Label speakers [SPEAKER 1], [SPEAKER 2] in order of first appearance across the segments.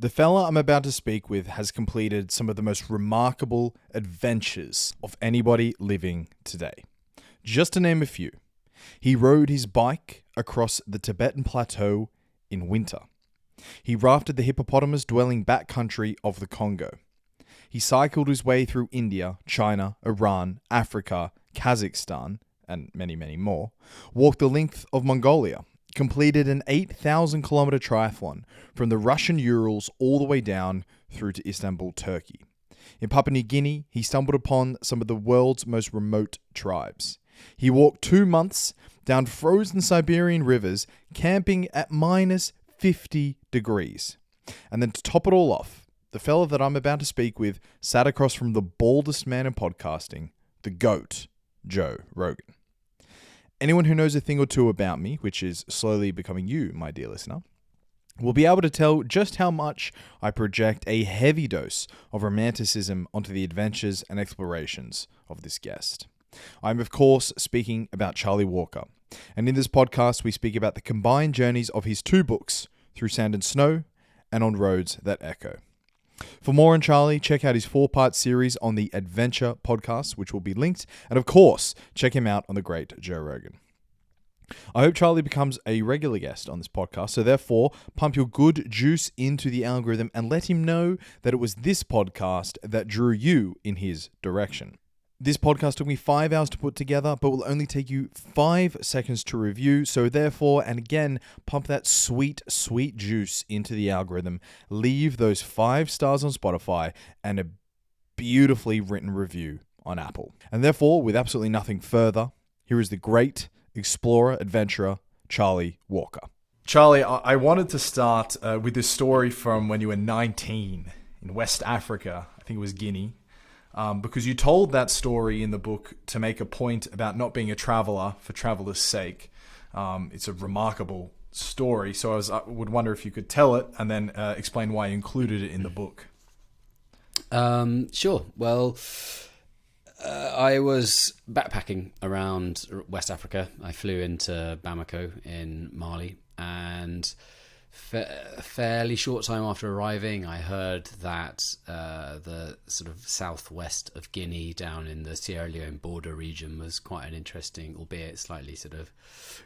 [SPEAKER 1] The fella I'm about to speak with has completed some of the most remarkable adventures of anybody living today. Just to name a few, he rode his bike across the Tibetan Plateau in winter. He rafted the hippopotamus-dwelling backcountry of the Congo. He cycled his way through India, China, Iran, Africa, Kazakstan, and many, many more, walked the length of Mongolia, completed an 8,000-kilometer triathlon from the Russian Urals all the way down through to Istanbul, Turkey. In Papua New Guinea, he stumbled upon some of the world's most remote tribes. He walked 2 months down frozen Siberian rivers, camping at minus 50 degrees. And then to top it all off, the fella that I'm about to speak with sat across from the baldest man in podcasting, the GOAT, Joe Rogan. Anyone who knows a thing or two about me, which is slowly becoming you, my dear listener, will be able to tell just how much I project a heavy dose of romanticism onto the adventures and explorations of this guest. I'm, of course, speaking about Charlie Walker, and in this podcast we speak about the combined journeys of his 2 books, Through Sand and Snow and On Roads That Echo. For more on Charlie, check out his 4-part series on the Adventure podcast, which will be linked. And of course, check him out on the great Joe Rogan. I hope Charlie becomes a regular guest on this podcast, so therefore, pump your good juice into the algorithm and let him know that it was this podcast that drew you in his direction. This podcast took me 5 hours to put together, but will only take you 5 seconds to review. So therefore, and again, pump that sweet, sweet juice into the algorithm. Leave those 5 stars on Spotify and a beautifully written review on Apple. And therefore, with absolutely nothing further, here is the great explorer, adventurer, Charlie Walker. Charlie, I wanted to start with this story from when you were 19 in West Africa. I think it was Guinea. Because you told that story in the book to make a point about not being a traveler for traveler's sake. It's a remarkable story, so I would wonder if you could tell it and then explain why you included it in the book.
[SPEAKER 2] Sure. Well, I was backpacking around West Africa. I flew into Bamako in Mali, and a fairly short time after arriving, I heard that the sort of southwest of Guinea, down in the Sierra Leone border region, was quite an interesting, albeit slightly sort of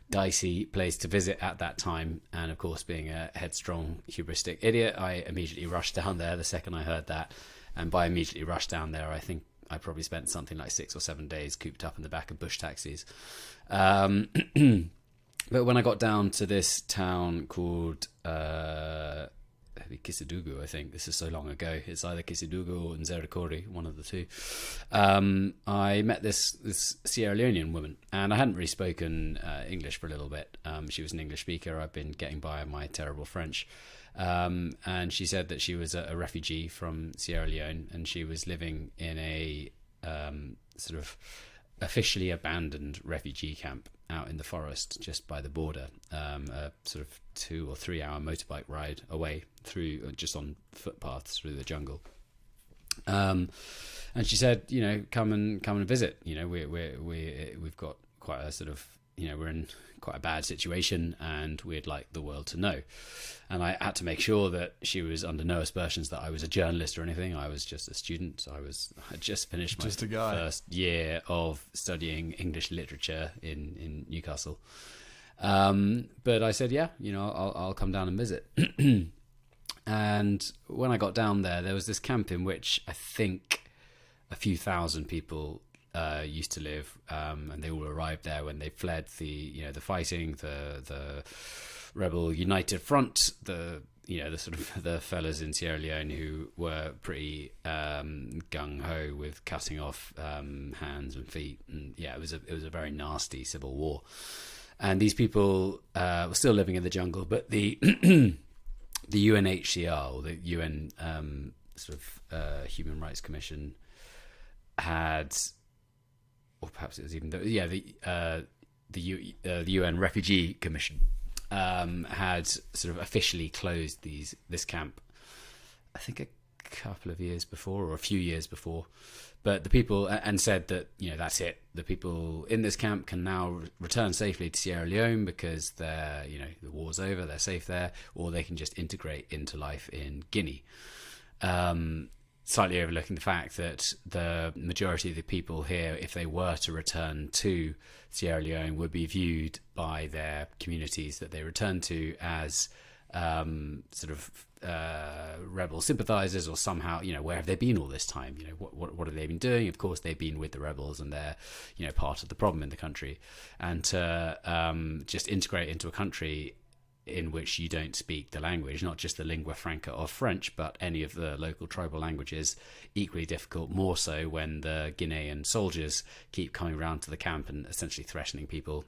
[SPEAKER 2] dicey place to visit at that time. And of course, being a headstrong, hubristic idiot, I immediately rushed down there the second I heard that. And by immediately rushed down there, I think I probably spent something like 6 or 7 days cooped up in the back of bush taxis. But when I got down to this town called Kisidugu, I think, this is so long ago, it's either Kisidugu or Nzerekore, one of the two, I met this Sierra Leonean woman, and I hadn't really spoken English for a little bit. She was an English speaker. I've been getting by on my terrible French. And she said that she was a refugee from Sierra Leone, and she was living in a sort of officially abandoned refugee camp out in the forest just by the border, a sort of 2 or 3 hour motorbike ride away through, just on footpaths through the jungle. And she said, you know, come and visit. You know, we've got quite a sort of, you know, we're in quite a bad situation, and we'd like the world to know. And I had to make sure that she was under no aspersions that I was a journalist or anything. I was just a student. I just finished my first year of studying English literature in Newcastle. But I said, yeah, you know, I'll come down and visit. And when I got down there was this camp in which I think a few thousand people used to live, and they all arrived there when they fled the fighting, the rebel United Front, the sort of the fellas in Sierra Leone who were pretty gung ho with cutting off hands and feet, and yeah, it was a very nasty civil war. And these people were still living in the jungle, but the the UNHCR, or the UN sort of Human Rights Commission, had, or perhaps it was even the UN Refugee Commission had sort of officially closed this camp, I think a couple of years before, or a few years before. But the people, and said that, that's it. The people in this camp can now return safely to Sierra Leone because they're, the war's over, they're safe there, or they can just integrate into life in Guinea. Slightly overlooking the fact that the majority of the people here, if they were to return to Sierra Leone, would be viewed by their communities that they return to as rebel sympathizers, or somehow, where have they been all this time? What have they been doing? Of course, they've been with the rebels, and they're, part of the problem in the country. And to just integrate into a country in which you don't speak the language, not just the lingua franca of French, but any of the local tribal languages, equally difficult, more so when the Guinean soldiers keep coming around to the camp and essentially threatening people,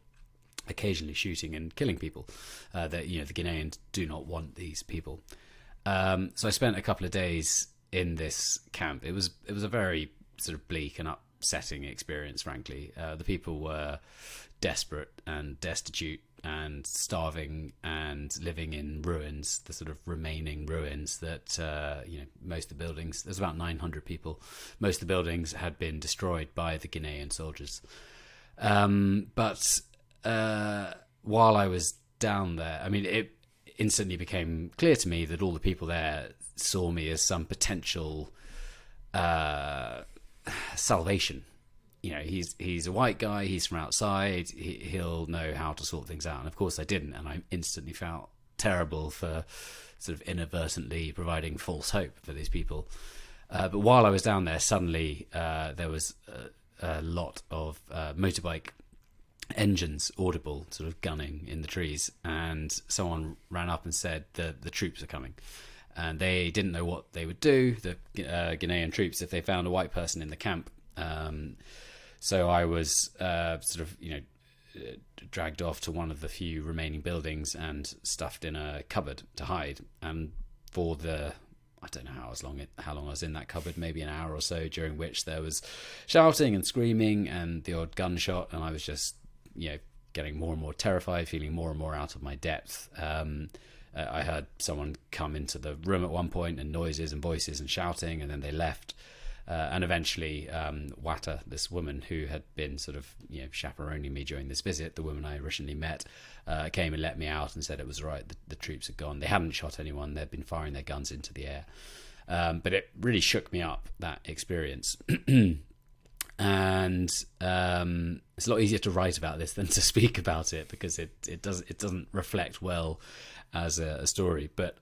[SPEAKER 2] occasionally shooting and killing people. That the Guineans do not want these people. So I spent a couple of days in this camp. It was a very sort of bleak and upsetting experience, frankly. The people were desperate and destitute and starving and living in ruins, the sort of remaining ruins that, most of the buildings, there's about 900 people, most of the buildings had been destroyed by the Guinean soldiers. But while I was down there, it instantly became clear to me that all the people there saw me as some potential salvation. He's a white guy, he's from outside, he'll know how to sort things out. And of course I didn't, and I instantly felt terrible for sort of inadvertently providing false hope for these people. But while I was down there, suddenly there was a lot of motorbike engines audible, sort of gunning in the trees, and someone ran up and said the troops are coming. And they didn't know what they would do, the Guinean troops, if they found a white person in the camp. So I was dragged off to one of the few remaining buildings and stuffed in a cupboard to hide. And for I don't know how long I was in that cupboard, maybe an hour or so, during which there was shouting and screaming and the odd gunshot, and I was just, getting more and more terrified, feeling more and more out of my depth. I heard someone come into the room at one point, and noises and voices and shouting, and then they left. And eventually, Wata, this woman who had been sort of, chaperoning me during this visit, the woman I originally met, came and let me out and said it was right. The troops had gone. They hadn't shot anyone. They'd been firing their guns into the air. But it really shook me up, that experience. And it's a lot easier to write about this than to speak about it, because it doesn't reflect well as a story. But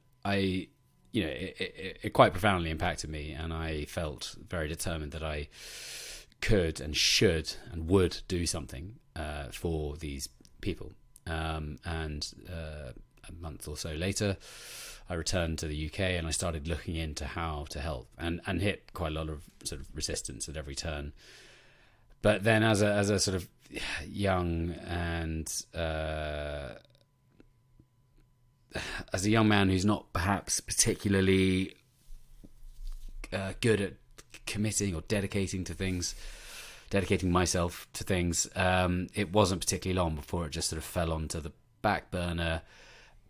[SPEAKER 2] it quite profoundly impacted me, and I felt very determined that I could and should and would do something for these people. And a month or so later, I returned to the UK and I started looking into how to help, and hit quite a lot of sort of resistance at every turn. But then as a sort of young and as a young man who's not perhaps particularly good at committing or dedicating myself to things, it wasn't particularly long before it just sort of fell onto the back burner.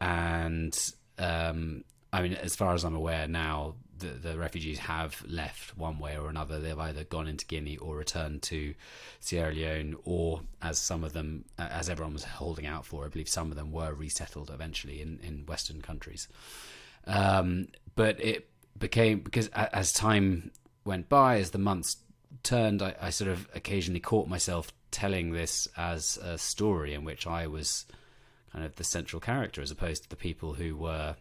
[SPEAKER 2] And as far as I'm aware now, the refugees have left one way or another. They've either gone into Guinea or returned to Sierra Leone, or as some of them, as everyone was holding out for, I believe some of them were resettled eventually in Western countries. But it became, because as time went by, as the months turned, I sort of occasionally caught myself telling this as a story in which I was kind of the central character, as opposed to the people who were,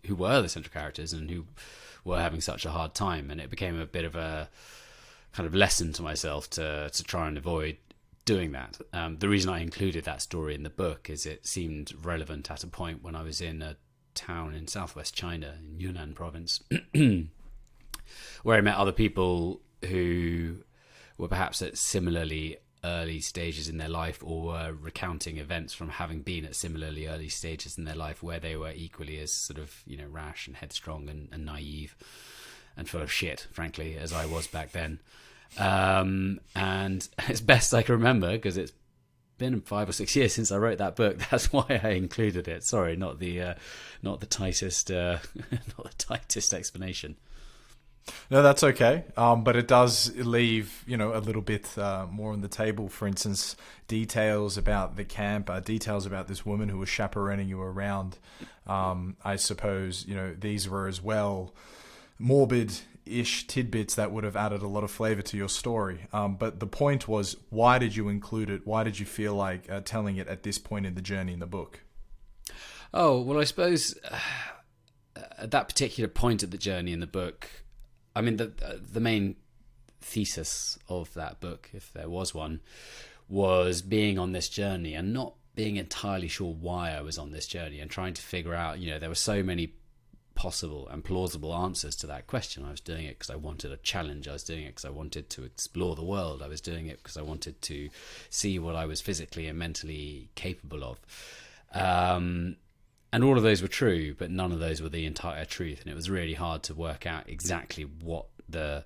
[SPEAKER 2] who were the central characters and who were having such a hard time. And it became a bit of a kind of lesson to myself to try and avoid doing that. The reason I included that story in the book is it seemed relevant at a point when I was in a town in southwest China, in Yunnan province, where I met other people who were perhaps at similarly early stages in their life, or were recounting events from having been at similarly early stages in their life, where they were equally as sort of, rash and headstrong and naive and full of shit, frankly, as I was back then. And as best I can remember, because it's been 5 or 6 years since I wrote that book. That's why I included it. Sorry, not the tightest not the tightest explanation.
[SPEAKER 1] No, that's okay. But it does leave, a little bit more on the table. For instance, details about the camp, details about this woman who was chaperoning you around. I suppose, these were as well morbid-ish tidbits that would have added a lot of flavor to your story. But the point was, why did you include it? Why did you feel like telling it at this point in the journey in the book?
[SPEAKER 2] Oh, well, I suppose at that particular point of the journey in the book, I mean, the main thesis of that book, if there was one, was being on this journey and not being entirely sure why I was on this journey, and trying to figure out, there were so many possible and plausible answers to that question. I was doing it because I wanted a challenge. I was doing it because I wanted to explore the world. I was doing it because I wanted to see what I was physically and mentally capable of. And all of those were true, but none of those were the entire truth. And it was really hard to work out exactly what the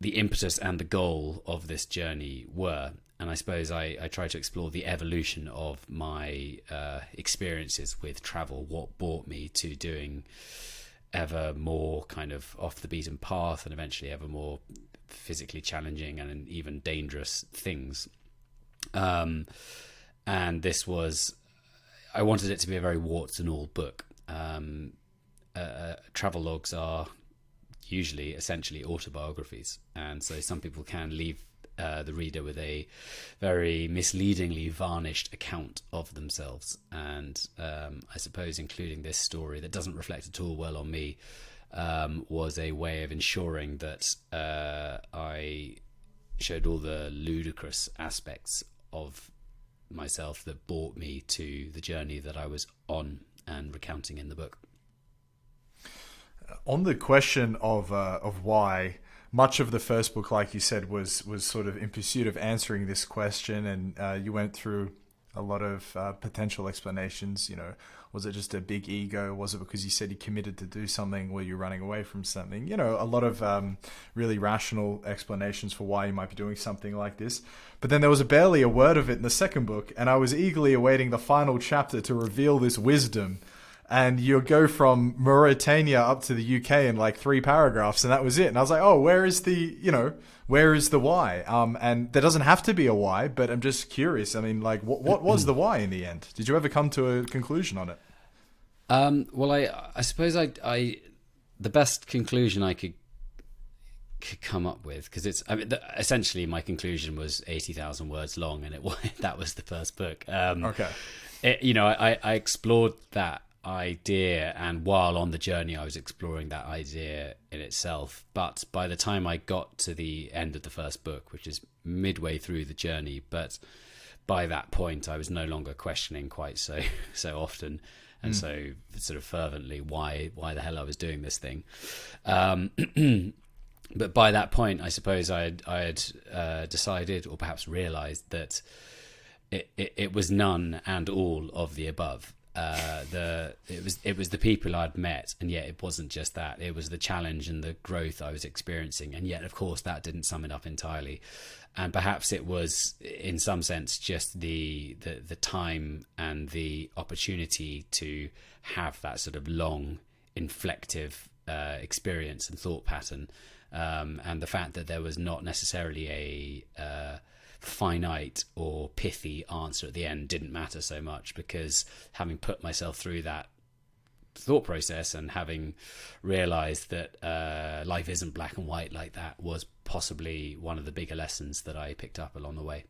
[SPEAKER 2] impetus and the goal of this journey were. And I suppose I tried to explore the evolution of my experiences with travel, what brought me to doing ever more kind of off the beaten path and eventually ever more physically challenging and even dangerous things. And this was, I wanted it to be a very warts and all book. Travel logs are usually essentially autobiographies, and so some people can leave the reader with a very misleadingly varnished account of themselves. And I suppose including this story that doesn't reflect at all well on me was a way of ensuring that I showed all the ludicrous aspects of myself that brought me to the journey that I was on and recounting in the book.
[SPEAKER 1] On the question of why, much of the first book, like you said, was sort of in pursuit of answering this question, and you went through a lot of potential explanations. Was it just a big ego? Was it because you said you committed to do something? Were you running away from something? A lot of really rational explanations for why you might be doing something like this. But then there was barely a word of it in the second book, and I was eagerly awaiting the final chapter to reveal this wisdom. And you go from Mauritania up to the UK in like 3 paragraphs, and that was it. And I was like, oh, where is the why? And there doesn't have to be a why, but I'm just curious. I mean, like, what was the why in the end? Did you ever come to a conclusion on it?
[SPEAKER 2] Well, I suppose I the best conclusion I could come up with, because essentially my conclusion was 80,000 words long, and that was the first book.
[SPEAKER 1] Okay.
[SPEAKER 2] I explored that idea, and while on the journey I was exploring that idea in itself, but by the time I got to the end of the first book, which is midway through the journey, but by that point I was no longer questioning quite so often and so sort of fervently why the hell I was doing this thing. But by that point I suppose I had decided, or perhaps realized, that it was none and all of the above. It was the people I'd met, and yet it wasn't just that. It was the challenge and the growth I was experiencing, and yet of course that didn't sum it up entirely. And perhaps it was in some sense just the time and the opportunity to have that sort of long inflective experience and thought pattern, and the fact that there was not necessarily a finite or pithy answer at the end didn't matter so much, because having put myself through that thought process and having realized that life isn't black and white like that was possibly one of the bigger lessons that I picked up along the way.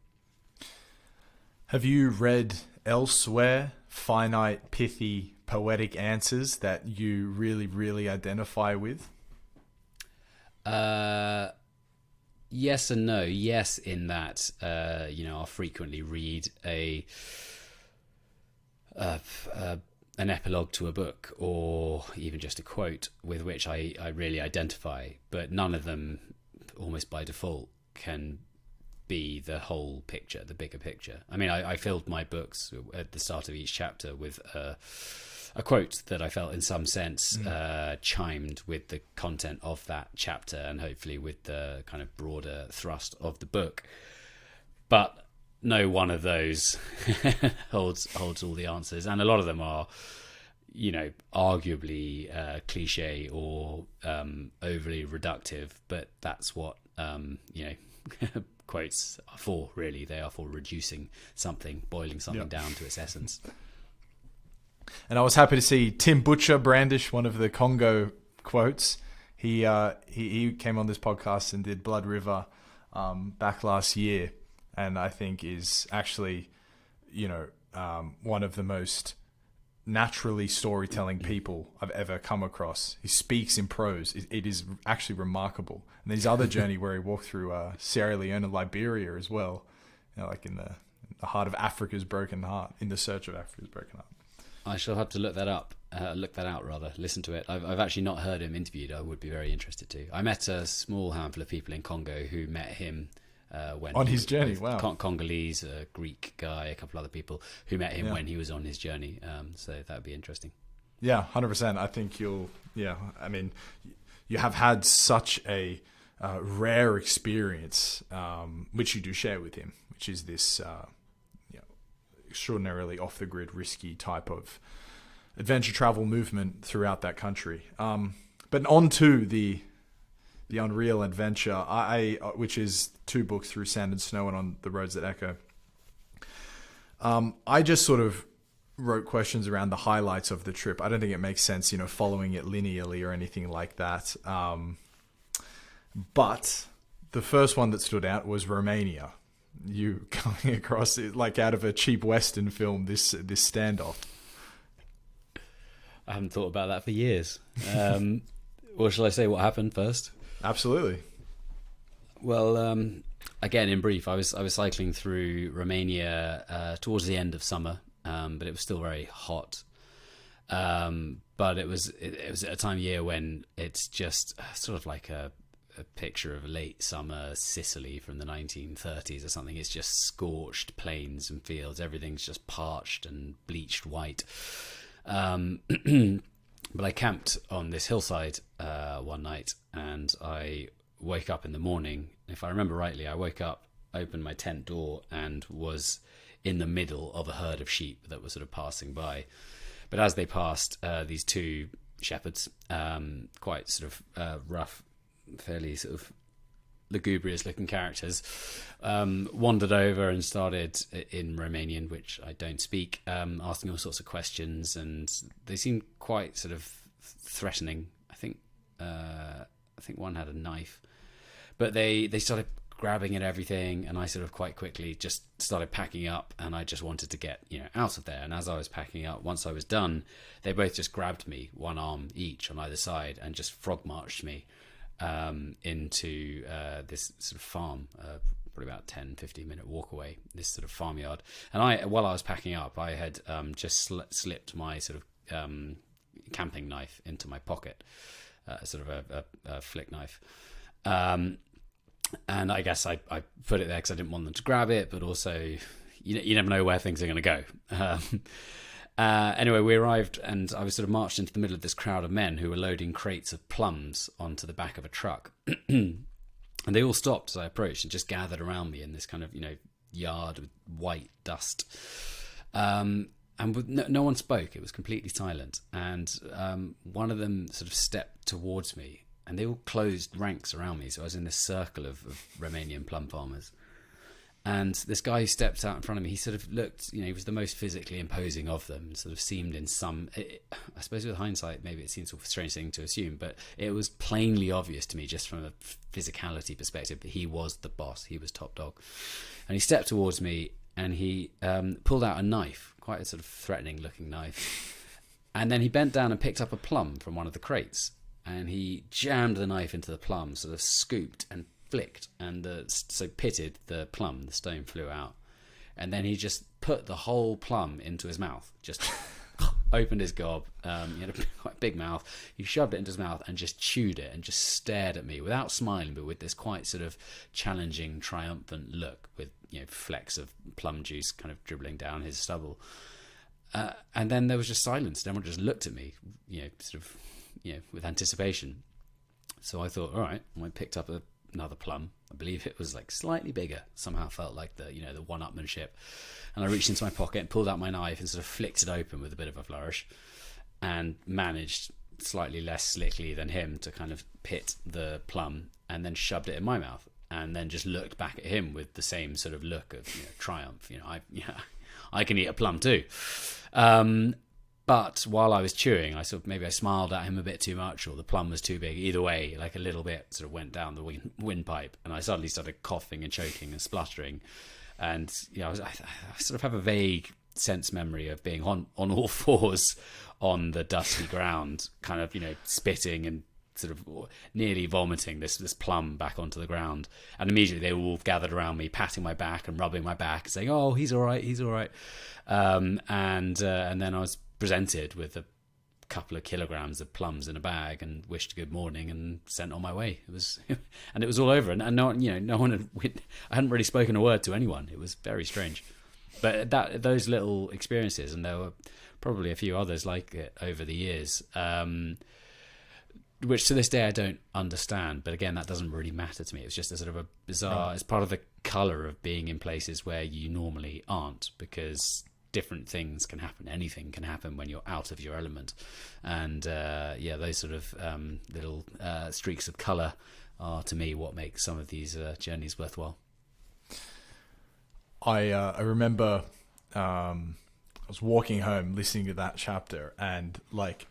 [SPEAKER 1] Have you read elsewhere finite, pithy, poetic answers that you really, really identify with?
[SPEAKER 2] Yes and no. Yes, in that I'll frequently read an epilogue to a book, or even just a quote with which I really identify, but none of them, almost by default, can be the whole picture, the bigger picture. I mean, I filled my books at the start of each chapter with a quote that I felt in some sense chimed with the content of that chapter, and hopefully with the kind of broader thrust of the book. But no one of those holds all the answers, and a lot of them are, arguably cliche or overly reductive. But that's what quotes are for. Really, they are for reducing something, boiling something down to its essence.
[SPEAKER 1] And I was happy to see Tim Butcher brandish one of the Congo quotes. He came on this podcast and did Blood River back last year, and I think is actually, one of the most naturally storytelling people I've ever come across. He speaks in prose. It is actually remarkable. And his other journey where he walked through Sierra Leone and Liberia as well, like in the heart of Africa's broken heart, in the search of Africa's broken heart.
[SPEAKER 2] I shall have to look that up. Listen to it. I've actually not heard him interviewed. I would be very interested to. I met a small handful of people in Congo who met him when
[SPEAKER 1] on his journey. Wow.
[SPEAKER 2] Congolese, a Greek guy, a couple other people who met him when he was on his journey. So that would be interesting.
[SPEAKER 1] Yeah, 100%. I think you'll. Yeah, I mean, you have had such a rare experience, which you do share with him, which is this extraordinarily off the grid, risky type of adventure travel movement throughout that country. But on to the Unreal Adventure, which is 2 books, Through Sand and Snow and On the Roads That Echo. I just sort of wrote questions around the highlights of the trip. I don't think it makes sense, following it linearly or anything like that. But the first one that stood out was Romania. You coming across it like out of a cheap Western film, this standoff.
[SPEAKER 2] I haven't thought about that for years. Or shall I say what happened first?
[SPEAKER 1] Absolutely.
[SPEAKER 2] Well, again, in brief, I was cycling through Romania towards the end of summer, but it was still very hot. But it was at a time of year when it's just sort of like a picture of late summer Sicily from the 1930s or something. It's just scorched plains and fields. Everything's just parched and bleached white. But I camped on this hillside one night, and I woke up in the morning. If I remember rightly, I woke up, opened my tent door, and was in the middle of a herd of sheep that were sort of passing by. But as they passed, these 2 shepherds, quite sort of rough, fairly sort of lugubrious looking characters, wandered over and started in Romanian, which I don't speak, asking all sorts of questions, and they seemed quite sort of threatening. I think one had a knife, but they started grabbing at everything, and I sort of quite quickly just started packing up, and I just wanted to get out of there. And as I was packing up, once I was done, they both just grabbed me, one arm each on either side, and just frog marched me into this sort of farm, probably about 10-15 minute walk away, this sort of farmyard. And while I was packing up, I had just slipped my sort of camping knife into my pocket, sort of a flick knife. And I guess I put it there because I didn't want them to grab it, but also you never know where things are going to go. Anyway, we arrived, and I was sort of marched into the middle of this crowd of men who were loading crates of plums onto the back of a truck. And they all stopped as I approached and just gathered around me in this kind of, yard with white dust. And no one spoke. It was completely silent. And one of them sort of stepped towards me, and they all closed ranks around me. So I was in this circle of Romanian plum farmers. And this guy who stepped out in front of me, he sort of looked, he was the most physically imposing of them, sort of seemed in some, I suppose with hindsight, maybe it seems a strange thing to assume, but it was plainly obvious to me just from a physicality perspective that he was the boss, he was top dog. And he stepped towards me, and he pulled out a knife, quite a sort of threatening looking knife. And then he bent down and picked up a plum from one of the crates, and he jammed the knife into the plum, sort of scooped and flicked, and so pitted the plum, the stone flew out, and then he just put the whole plum into his mouth, just opened his gob, he had a quite big mouth, he shoved it into his mouth and just chewed it and just stared at me without smiling, but with this quite sort of challenging, triumphant look, with flecks of plum juice kind of dribbling down his stubble, and then there was just silence. Everyone just looked at me, sort of with anticipation. So I thought, all right, I picked up a another plum. I believe it was like slightly bigger. Somehow felt like the one-upmanship. And I reached into my pocket and pulled out my knife and sort of flicked it open with a bit of a flourish, and managed, slightly less slickly than him, to kind of pit the plum, and then shoved it in my mouth, and then just looked back at him with the same sort of look of triumph. I can eat a plum too. But while I was chewing, maybe I smiled at him a bit too much, or the plum was too big. Either way, like a little bit sort of went down the windpipe, and I suddenly started coughing and choking and spluttering. And I sort of have a vague sense memory of being on all fours on the dusty ground, kind of spitting and sort of nearly vomiting this plum back onto the ground. And immediately they all gathered around me, patting my back and rubbing my back, saying, "Oh, he's all right, he's all right." And then I was presented with a couple of kilograms of plums in a bag and wished good morning and sent on my way. It was and it was all over, and no one I hadn't really spoken a word to anyone. It was very strange. But those little experiences, and there were probably a few others like it over the years, which to this day I don't understand. But again, that doesn't really matter to me. It's just a sort of a bizarre, right. It's part of the colour of being in places where you normally aren't, because different things can happen. Anything can happen when you're out of your element. And those sort of little streaks of colour are, to me, what makes some of these journeys worthwhile.
[SPEAKER 1] I remember I was walking home listening to that chapter, and like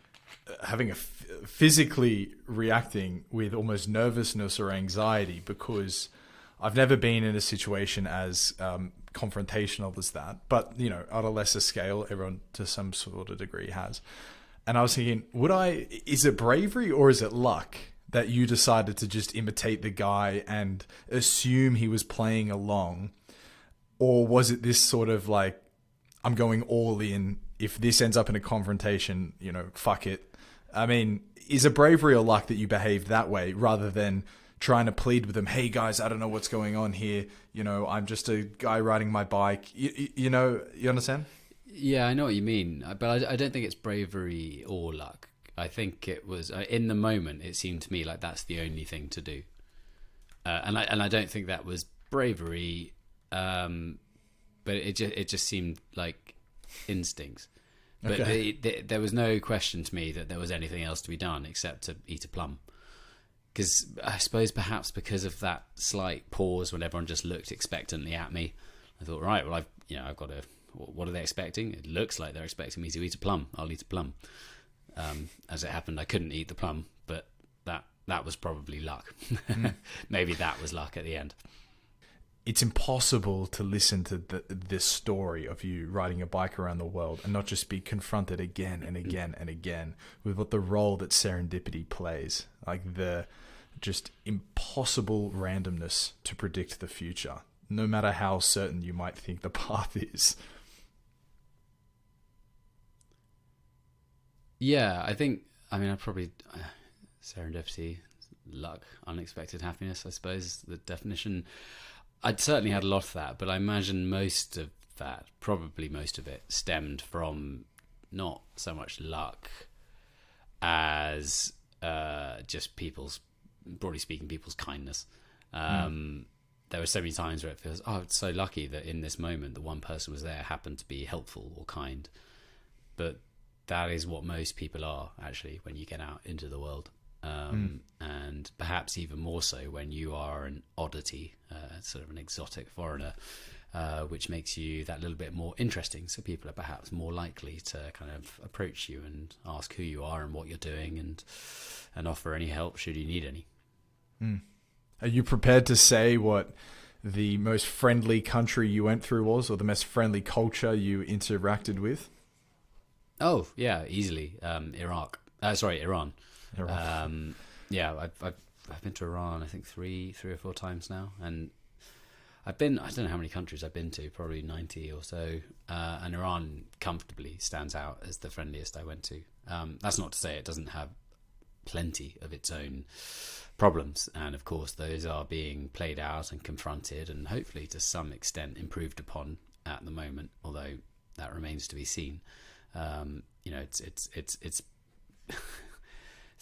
[SPEAKER 1] having physically reacting with almost nervousness or anxiety, because I've never been in a situation as confrontational as that, but at a lesser scale, everyone to some sort of degree has. And I was thinking, is it bravery or is it luck that you decided to just imitate the guy and assume he was playing along? Or was it this sort of like, I'm going all in, if this ends up in a confrontation, fuck it? I mean, is it bravery or luck that you behaved that way rather than trying to plead with them? Hey guys, I don't know what's going on here. I'm just a guy riding my bike. You understand?
[SPEAKER 2] Yeah, I know what you mean, but I don't think it's bravery or luck. I think it was in the moment. It seemed to me like that's the only thing to do, and I don't think that was bravery. But it just seemed like instincts. But okay. There was no question to me that there was anything else to be done except to eat a plum. Because I suppose perhaps because of that slight pause when everyone just looked expectantly at me, I thought, right, well, I've got to. What are they expecting? It looks like they're expecting me to eat a plum. I'll eat a plum. As it happened, I couldn't eat the plum, but that was probably luck. Maybe that was luck at the end.
[SPEAKER 1] It's impossible to listen to this story of you riding a bike around the world and not just be confronted again and again and again with what the role that serendipity plays, like the just impossible randomness to predict the future, no matter how certain you might think the path is. Yeah, I probably serendipity, luck, unexpected happiness, I suppose, the definition. I'd certainly had a lot of that, but I imagine most of it stemmed from not so much luck as just broadly speaking, people's kindness. There were so many times where it feels, it's so lucky that in this moment the one person was there happened to be helpful or kind. But that is what most people are, actually, when you get out into the world. And perhaps even more so when you are an oddity, sort of an exotic foreigner, which makes you that little bit more interesting. So people are perhaps more likely to kind of approach you and ask who you are and what you're doing, and offer any help should you need any. Are you prepared to say what the most friendly country you went through was, or the most friendly culture you interacted with? Oh yeah, easily. Iran. I've been to Iran, I think three or four times now, and I don't know how many countries I've been to, probably 90 or so, and Iran comfortably stands out as the friendliest I went to. That's not to say it doesn't have plenty of its own problems, and of course those are being played out and confronted and hopefully to some extent improved upon at the moment, although that remains to be seen.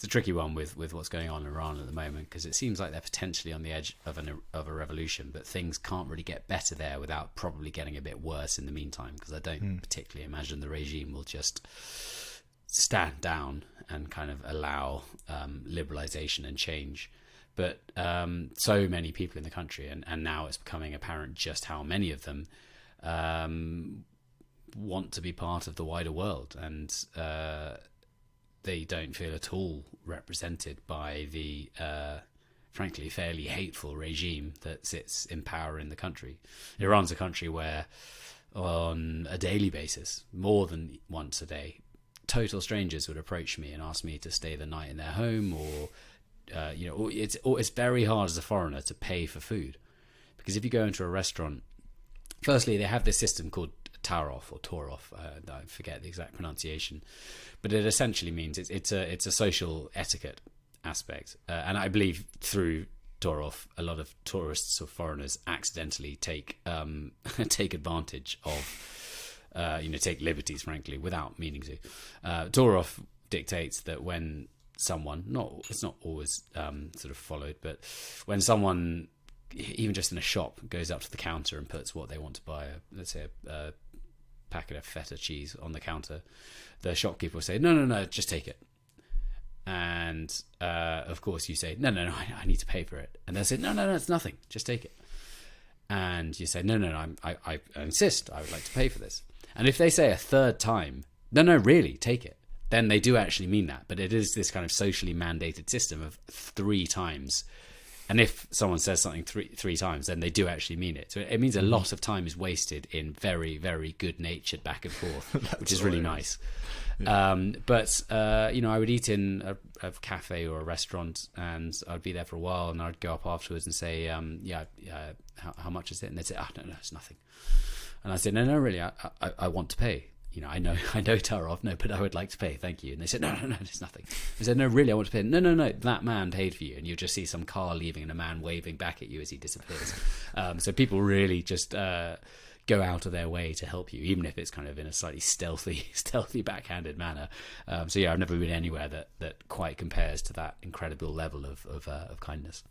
[SPEAKER 1] It's
[SPEAKER 2] it's a tricky one with what's going on in Iran at the moment, because it seems like they're potentially on the edge of a revolution, but things can't really get better there without probably getting a bit worse in the meantime, because I don't particularly imagine the regime will just stand down and kind of allow liberalization and change. But so many people in the country, and now it's becoming apparent just how many of them want to be part of the wider world, and they don't feel at all represented by the frankly fairly hateful regime that sits in power in the country. Iran's a country where on a daily basis, more than once a day, total strangers would approach me and ask me to stay the night in their home, or it's very hard as a foreigner to pay for food, because if you go into a restaurant, firstly they have this system called Tarof or Torof, I forget the exact pronunciation, but it essentially means it's a social etiquette aspect, and I believe through Torof a lot of tourists or foreigners accidentally take advantage of take liberties, frankly, without meaning to. Torof dictates that when someone, it's not always sort of followed, but when someone, even just in a shop, goes up to the counter and puts what they want to buy, let's say a packet of feta cheese on the counter, the shopkeeper will say, no, just take it. And of course you say, no, I need to pay for it. And they'll say, no, it's nothing, just take it. And you say, no, I insist, I would like to pay for this. And if they say a third time, no, really, take it, then they do actually mean that. But it is this kind of socially mandated system of 3 times. And if someone says something three times, then they do actually mean it. So it means a lot of time is wasted in very, very good-natured back and forth, which is really nice. Yeah. But I would eat in a cafe or a restaurant, and I'd be there for a while, and I'd go up afterwards and say, how much is it? And they'd say, no, it's nothing. And I said, no, really, I want to pay. I know Tarof, no, but I would like to pay, thank you. And they said, no, there's nothing. I said, no, really, I want to pay. No, that man paid for you. And you just see some car leaving and a man waving back at you as he disappears. So people really just go out of their way to help you, even if it's kind of in a slightly stealthy backhanded manner. So yeah, I've never been anywhere that quite compares to that incredible level of kindness.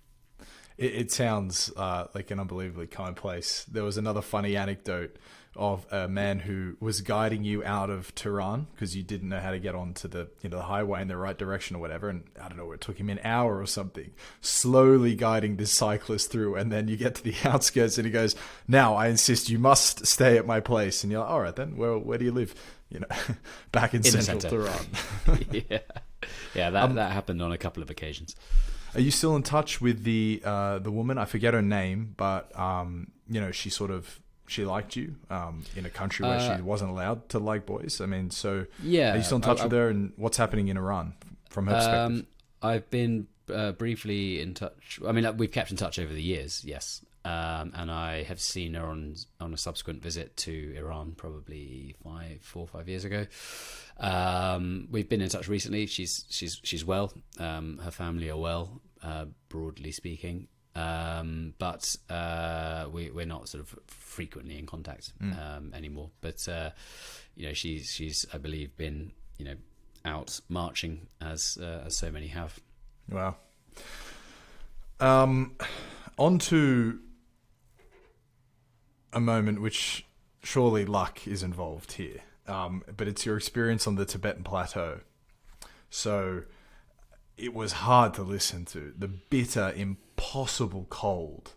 [SPEAKER 1] It sounds like an unbelievably kind place. There was another funny anecdote of a man who was guiding you out of Tehran because you didn't know how to get onto the the highway in the right direction or whatever, and I don't know, it took him an hour or something, slowly guiding this cyclist through, and then you get to the outskirts and he goes, "Now I insist you must stay at my place," and you're like, "All right then, where do you live?" Back in central Tehran.
[SPEAKER 2] yeah, that happened on a couple of occasions.
[SPEAKER 1] Are you still in touch with the woman? I forget her name, but she liked you in a country where she wasn't allowed to like boys. I mean, so
[SPEAKER 2] yeah,
[SPEAKER 1] are you still in touch with her? And what's happening in Iran from her perspective?
[SPEAKER 2] I've been briefly in touch. I mean, we've kept in touch over the years, yes. And I have seen her on a subsequent visit to Iran, probably 4 or 5 years ago. We've been in touch recently. She's well. Her family are well, broadly speaking. But we're not sort of frequently in contact anymore. But she's I believe been out marching as so many have.
[SPEAKER 1] Wow. On to a moment which surely luck is involved here, but it's your experience on the Tibetan Plateau. So it was hard to listen to. The bitter, impossible cold,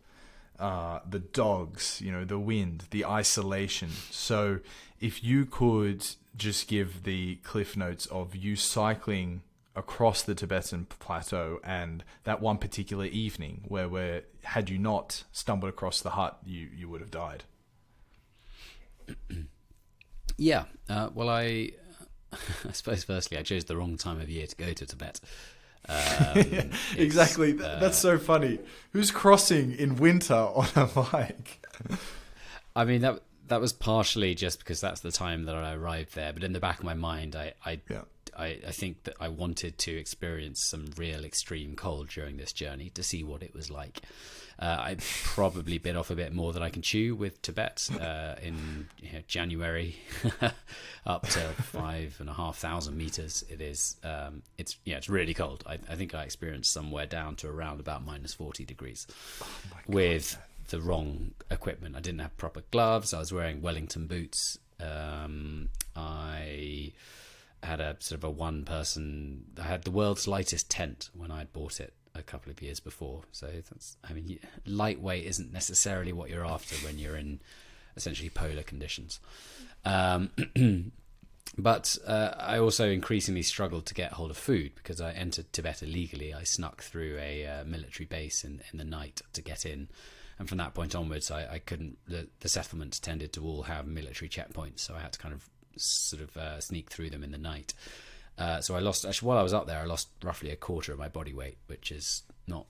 [SPEAKER 1] the dogs, the wind, the isolation. So if you could just give the cliff notes of you cycling across the Tibetan Plateau and that one particular evening where had you not stumbled across the hut, you would have died.
[SPEAKER 2] Yeah. Well, I suppose firstly I chose the wrong time of year to go to Tibet.
[SPEAKER 1] Exactly. That's so funny. Who's crossing in winter on a bike?
[SPEAKER 2] I mean, that was partially just because that's the time that I arrived there. But in the back of my mind, I I think that I wanted to experience some real extreme cold during this journey to see what it was like. I probably bit off a bit more than I can chew with Tibet in January, up to 5,500 meters. It's really cold. I think I experienced somewhere down to around about minus 40 degrees with the wrong equipment. I didn't have proper gloves. I was wearing Wellington boots. I had a sort of a one-person. I had the world's lightest tent when I bought it a couple of years before. So lightweight isn't necessarily what you're after when you're in essentially polar conditions. But I also increasingly struggled to get hold of food because I entered Tibet illegally. I snuck through a military base in the night to get in. And from that point onwards, I couldn't. The settlements tended to all have military checkpoints, so I had to kind of sort of sneak through them in the night. So I lost. Actually, while I was up there, I lost roughly a quarter of my body weight, which is not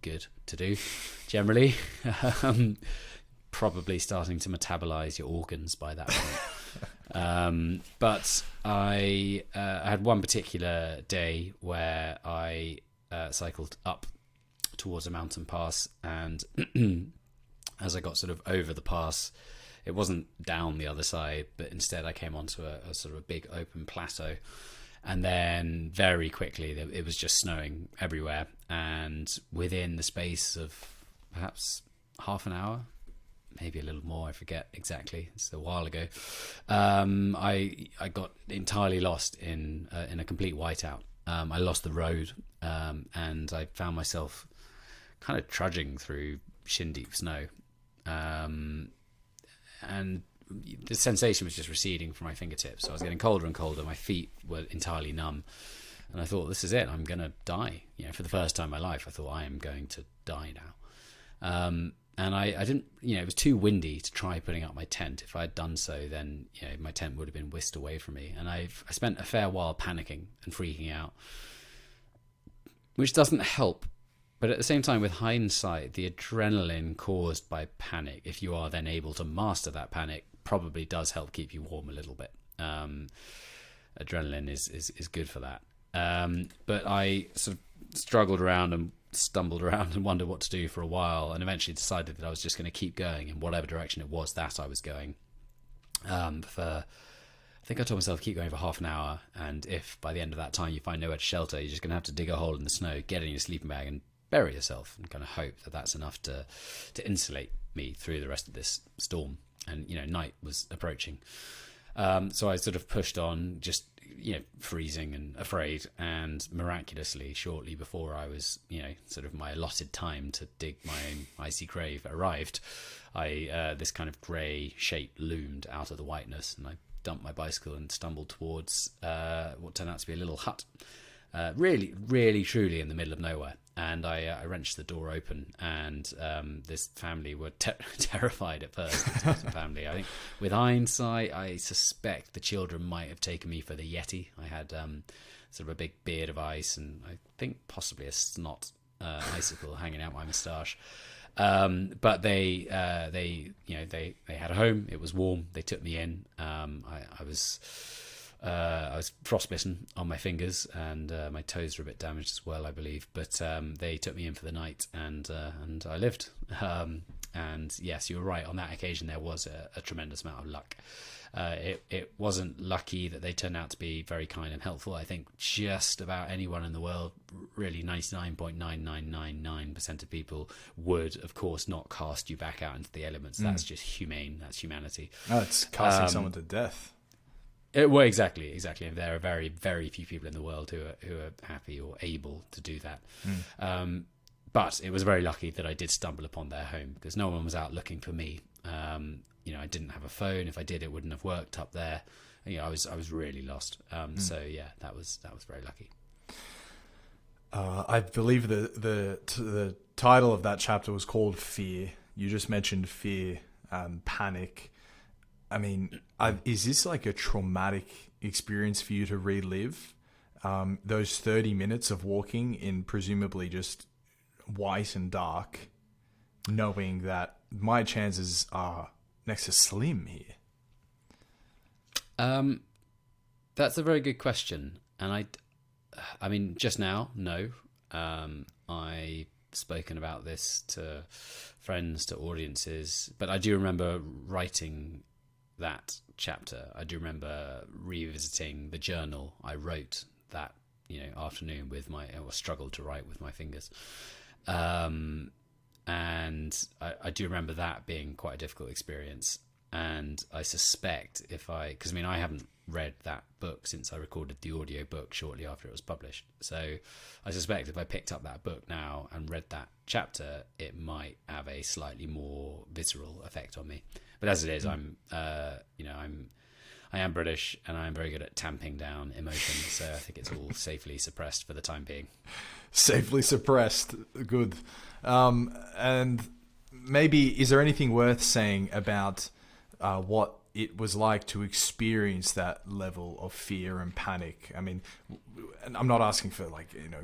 [SPEAKER 2] good to do generally. Probably starting to metabolize your organs by that point. But I had one particular day where I cycled up towards a mountain pass, and as I got sort of over the pass, it wasn't down the other side, but instead I came onto a sort of a big open plateau, and then very quickly it was just snowing everywhere, and within the space of perhaps half an hour, maybe a little more, I forget exactly, it's a while ago, I got entirely lost in a complete whiteout. I lost the road, and I found myself kind of trudging through shin-deep snow, and the sensation was just receding from my fingertips. So I was getting colder and colder. My feet were entirely numb, and I thought, this is it. I'm going to die. For the first time in my life, I thought, I am going to die now. And I didn't. It was too windy to try putting up my tent. If I had done so, then my tent would have been whisked away from me. And I spent a fair while panicking and freaking out, which doesn't help. But at the same time, with hindsight, the adrenaline caused by panic, if you are then able to master that panic, probably does help keep you warm a little bit. Adrenaline is good for that. But I sort of struggled around and stumbled around and wondered what to do for a while, and eventually decided that I was just going to keep going in whatever direction it was that I was going. I think I told myself, keep going for half an hour, and if by the end of that time you find nowhere to shelter, you're just going to have to dig a hole in the snow, get in your sleeping bag and bury yourself, and kind of hope that that's enough to insulate me through the rest of this storm. And night was approaching, so I sort of pushed on, just freezing and afraid, and miraculously shortly before I was sort of my allotted time to dig my own icy grave arrived, this kind of grey shape loomed out of the whiteness, and I dumped my bicycle and stumbled towards what turned out to be a little hut, really, really, truly in the middle of nowhere. And I wrenched the door open, and this family were terrified at first. This Tibetan family. I think, with hindsight, I suspect the children might have taken me for the Yeti. I had sort of a big beard of ice, and I think possibly a snot icicle hanging out my moustache. But they had a home. It was warm. They took me in. I was frostbitten on my fingers, and my toes were a bit damaged as well, I believe. But they took me in for the night, and I lived. And yes, you were right. On that occasion, there was a tremendous amount of luck. It wasn't lucky that they turned out to be very kind and helpful. I think just about anyone in the world, really 99.9999% of people, would, of course, not cast you back out into the elements. That's just humane. That's humanity.
[SPEAKER 1] No, it's casting someone to death.
[SPEAKER 2] Well, exactly. And there are very, very few people in the world who are happy or able to do that. But it was very lucky that I did stumble upon their home, because no one was out looking for me. I didn't have a phone. If I did, it wouldn't have worked up there. I was really lost. So yeah, that was very lucky.
[SPEAKER 1] I believe the title of that chapter was called Fear. You just mentioned fear, panic. I mean, is this like a traumatic experience for you to relive? Those 30 minutes of walking in presumably just white and dark, knowing that my chances are next to slim here.
[SPEAKER 2] That's a very good question. I mean, just now, no. I've spoken about this to friends, to audiences, but I do remember writing that chapter. I do remember revisiting the journal I wrote that afternoon or struggled to write with my fingers. And I do remember that being quite a difficult experience. And I suspect because I haven't read that book since I recorded the audio book shortly after it was published. So I suspect if I picked up that book now and read that chapter, it might have a slightly more visceral effect on me. But as it is, I am British and I'm very good at tamping down emotion. So I think it's all safely suppressed for the time being.
[SPEAKER 1] Safely suppressed. Good. And maybe, is there anything worth saying about what it was like to experience that level of fear and panic? I mean, and I'm not asking for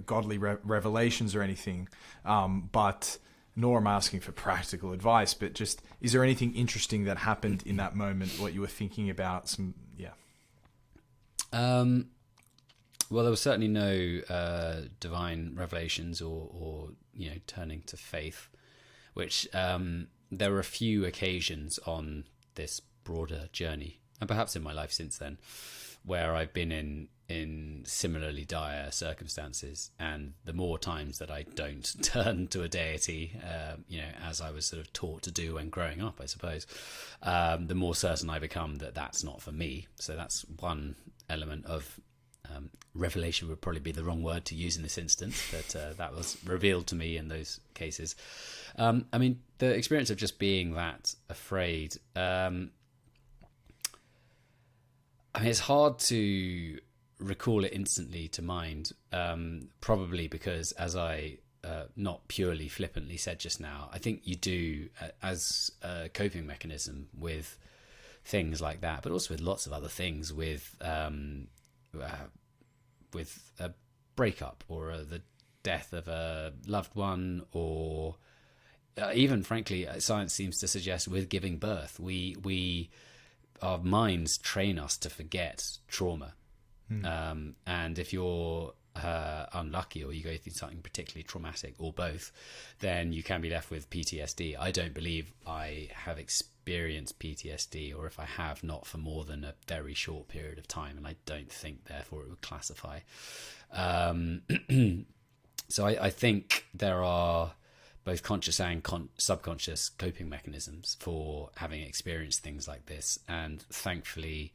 [SPEAKER 1] godly revelations or anything, but nor am I asking for practical advice, but just, is there anything interesting that happened in that moment, what you were thinking about?
[SPEAKER 2] Well, there was certainly no divine revelations or turning to faith, which there were a few occasions on this broader journey, and perhaps in my life since then, where I've been in similarly dire circumstances, and the more times that I don't turn to a deity, as I was sort of taught to do when growing up, I suppose, the more certain I become that that's not for me. So that's one element of revelation would probably be the wrong word to use in this instance, but that was revealed to me in those cases. I mean, the experience of just being that afraid, it's hard to recall it instantly to mind, probably because, as I not purely flippantly said just now, I think you do as a coping mechanism with things like that, but also with lots of other things, with a breakup or the death of a loved one, or even, frankly, science seems to suggest with giving birth, our minds train us to forget trauma. And if you're unlucky, or you go through something particularly traumatic, or both, then you can be left with PTSD. I don't believe I have experienced PTSD, or if I have, not for more than a very short period of time, and I don't think therefore it would classify. So I think there are both conscious and subconscious coping mechanisms for having experienced things like this, and thankfully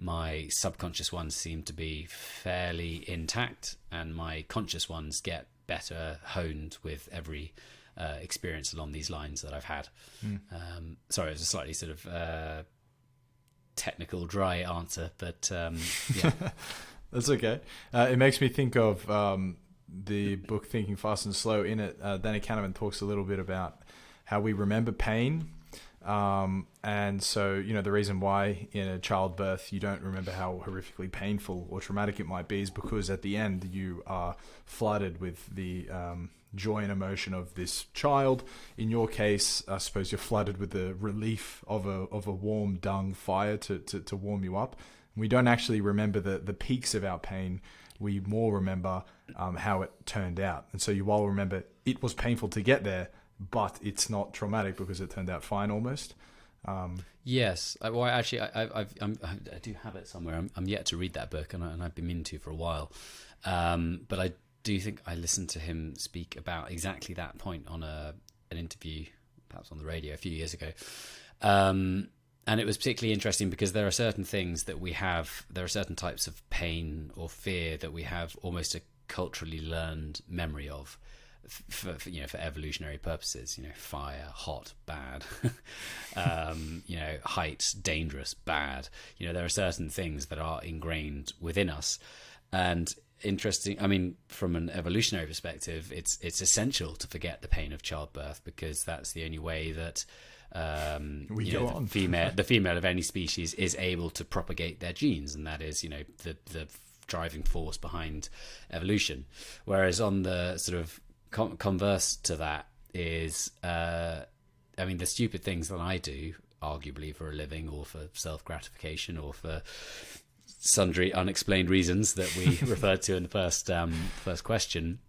[SPEAKER 2] my subconscious ones seem to be fairly intact, and my conscious ones get better honed with every experience along these lines that I've had. Sorry, it was a slightly sort of technical, dry answer, but yeah.
[SPEAKER 1] That's okay. It makes me think of the book Thinking Fast and Slow. In it, Danny Kahneman talks a little bit about how we remember pain. And so, the reason why in a childbirth you don't remember how horrifically painful or traumatic it might be is because at the end you are flooded with the joy and emotion of this child. In your case, I suppose you're flooded with the relief of a warm dung fire to warm you up. We don't actually remember the peaks of our pain. We more remember how it turned out. And so you will remember it was painful to get there, but it's not traumatic because it turned out fine almost.
[SPEAKER 2] Yes. Well, actually, I do have it somewhere. I'm yet to read that book, and I've been meaning to for a while. But I do think I listened to him speak about exactly that point on an interview, perhaps on the radio a few years ago. And it was particularly interesting because there are certain things that we have, there are certain types of pain or fear that we have almost a culturally learned memory of. For evolutionary purposes, fire, hot, bad, height, dangerous, bad. There are certain things that are ingrained within us, and interesting. I mean, from an evolutionary perspective, it's essential to forget the pain of childbirth, because that's the only way that the female of any species is able to propagate their genes, and that is the driving force behind evolution. Whereas on the sort of converse to that is, the stupid things that I do, arguably for a living or for self-gratification or for sundry unexplained reasons that we referred to in the first question,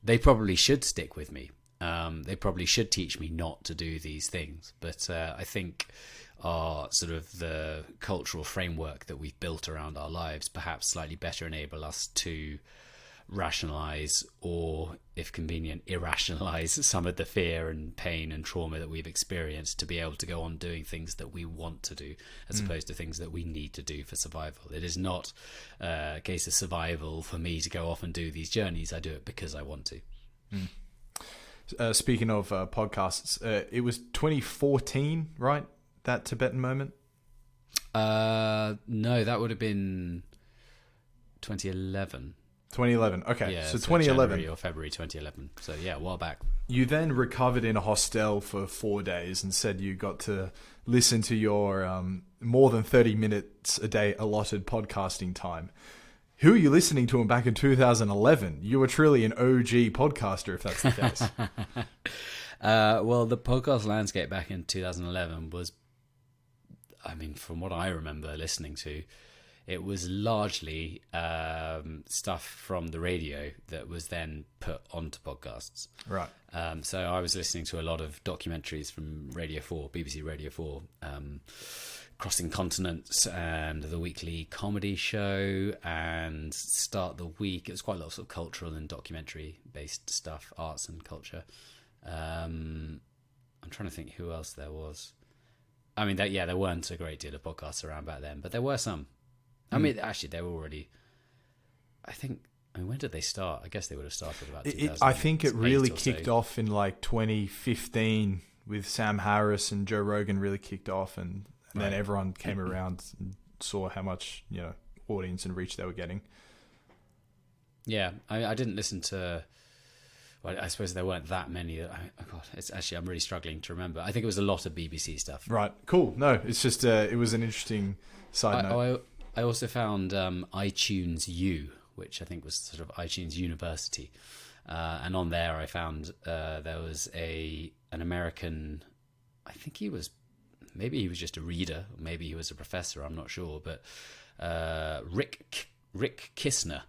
[SPEAKER 2] they probably should stick with me. They probably should teach me not to do these things. But I think our sort of the cultural framework that we've built around our lives perhaps slightly better enable us to rationalize, or if convenient, irrationalize some of the fear and pain and trauma that we've experienced, to be able to go on doing things that we want to do as opposed to things that we need to do for survival. It is not a case of survival for me to go off and do these journeys. I do it because I want to.
[SPEAKER 1] Speaking of podcasts, it was 2014, right? That Tibetan moment?
[SPEAKER 2] No, that would have been 2011.
[SPEAKER 1] 2011. Okay,
[SPEAKER 2] yeah,
[SPEAKER 1] so 2011
[SPEAKER 2] January or February 2011. So yeah, a while back.
[SPEAKER 1] You then recovered in a hostel for 4 days and said you got to listen to your more than 30 minutes a day allotted podcasting time. Who are you listening to back in 2011? You were truly an OG podcaster, if that's the case.
[SPEAKER 2] Well, the podcast landscape back in 2011 was, I mean, from what I remember listening to, it was largely stuff from the radio that was then put onto podcasts.
[SPEAKER 1] Right.
[SPEAKER 2] So I was listening to a lot of documentaries from Radio 4, BBC Radio 4, Crossing Continents and the weekly comedy show and Start the Week. It was quite a lot of sort of cultural and documentary based stuff, arts and culture. I'm trying to think who else there was. I mean, there weren't a great deal of podcasts around back then, but there were some. I mean, actually, they were already, when did they start? I guess they would have started about 2000.
[SPEAKER 1] I think it really kicked off in like 2015 with Sam Harris and Joe Rogan really kicked off, and then everyone came around and saw how much, audience and reach they were getting.
[SPEAKER 2] Yeah, I didn't listen to, well, I suppose there weren't that many. I'm really struggling to remember. I think it was a lot of BBC stuff.
[SPEAKER 1] Right, cool. No, it's just, it was an interesting side note.
[SPEAKER 2] I also found iTunes U, which I think was sort of iTunes University. And on there I found there was an American, I think maybe he was just a reader, or maybe he was a professor, I'm not sure, but Rick Kistner,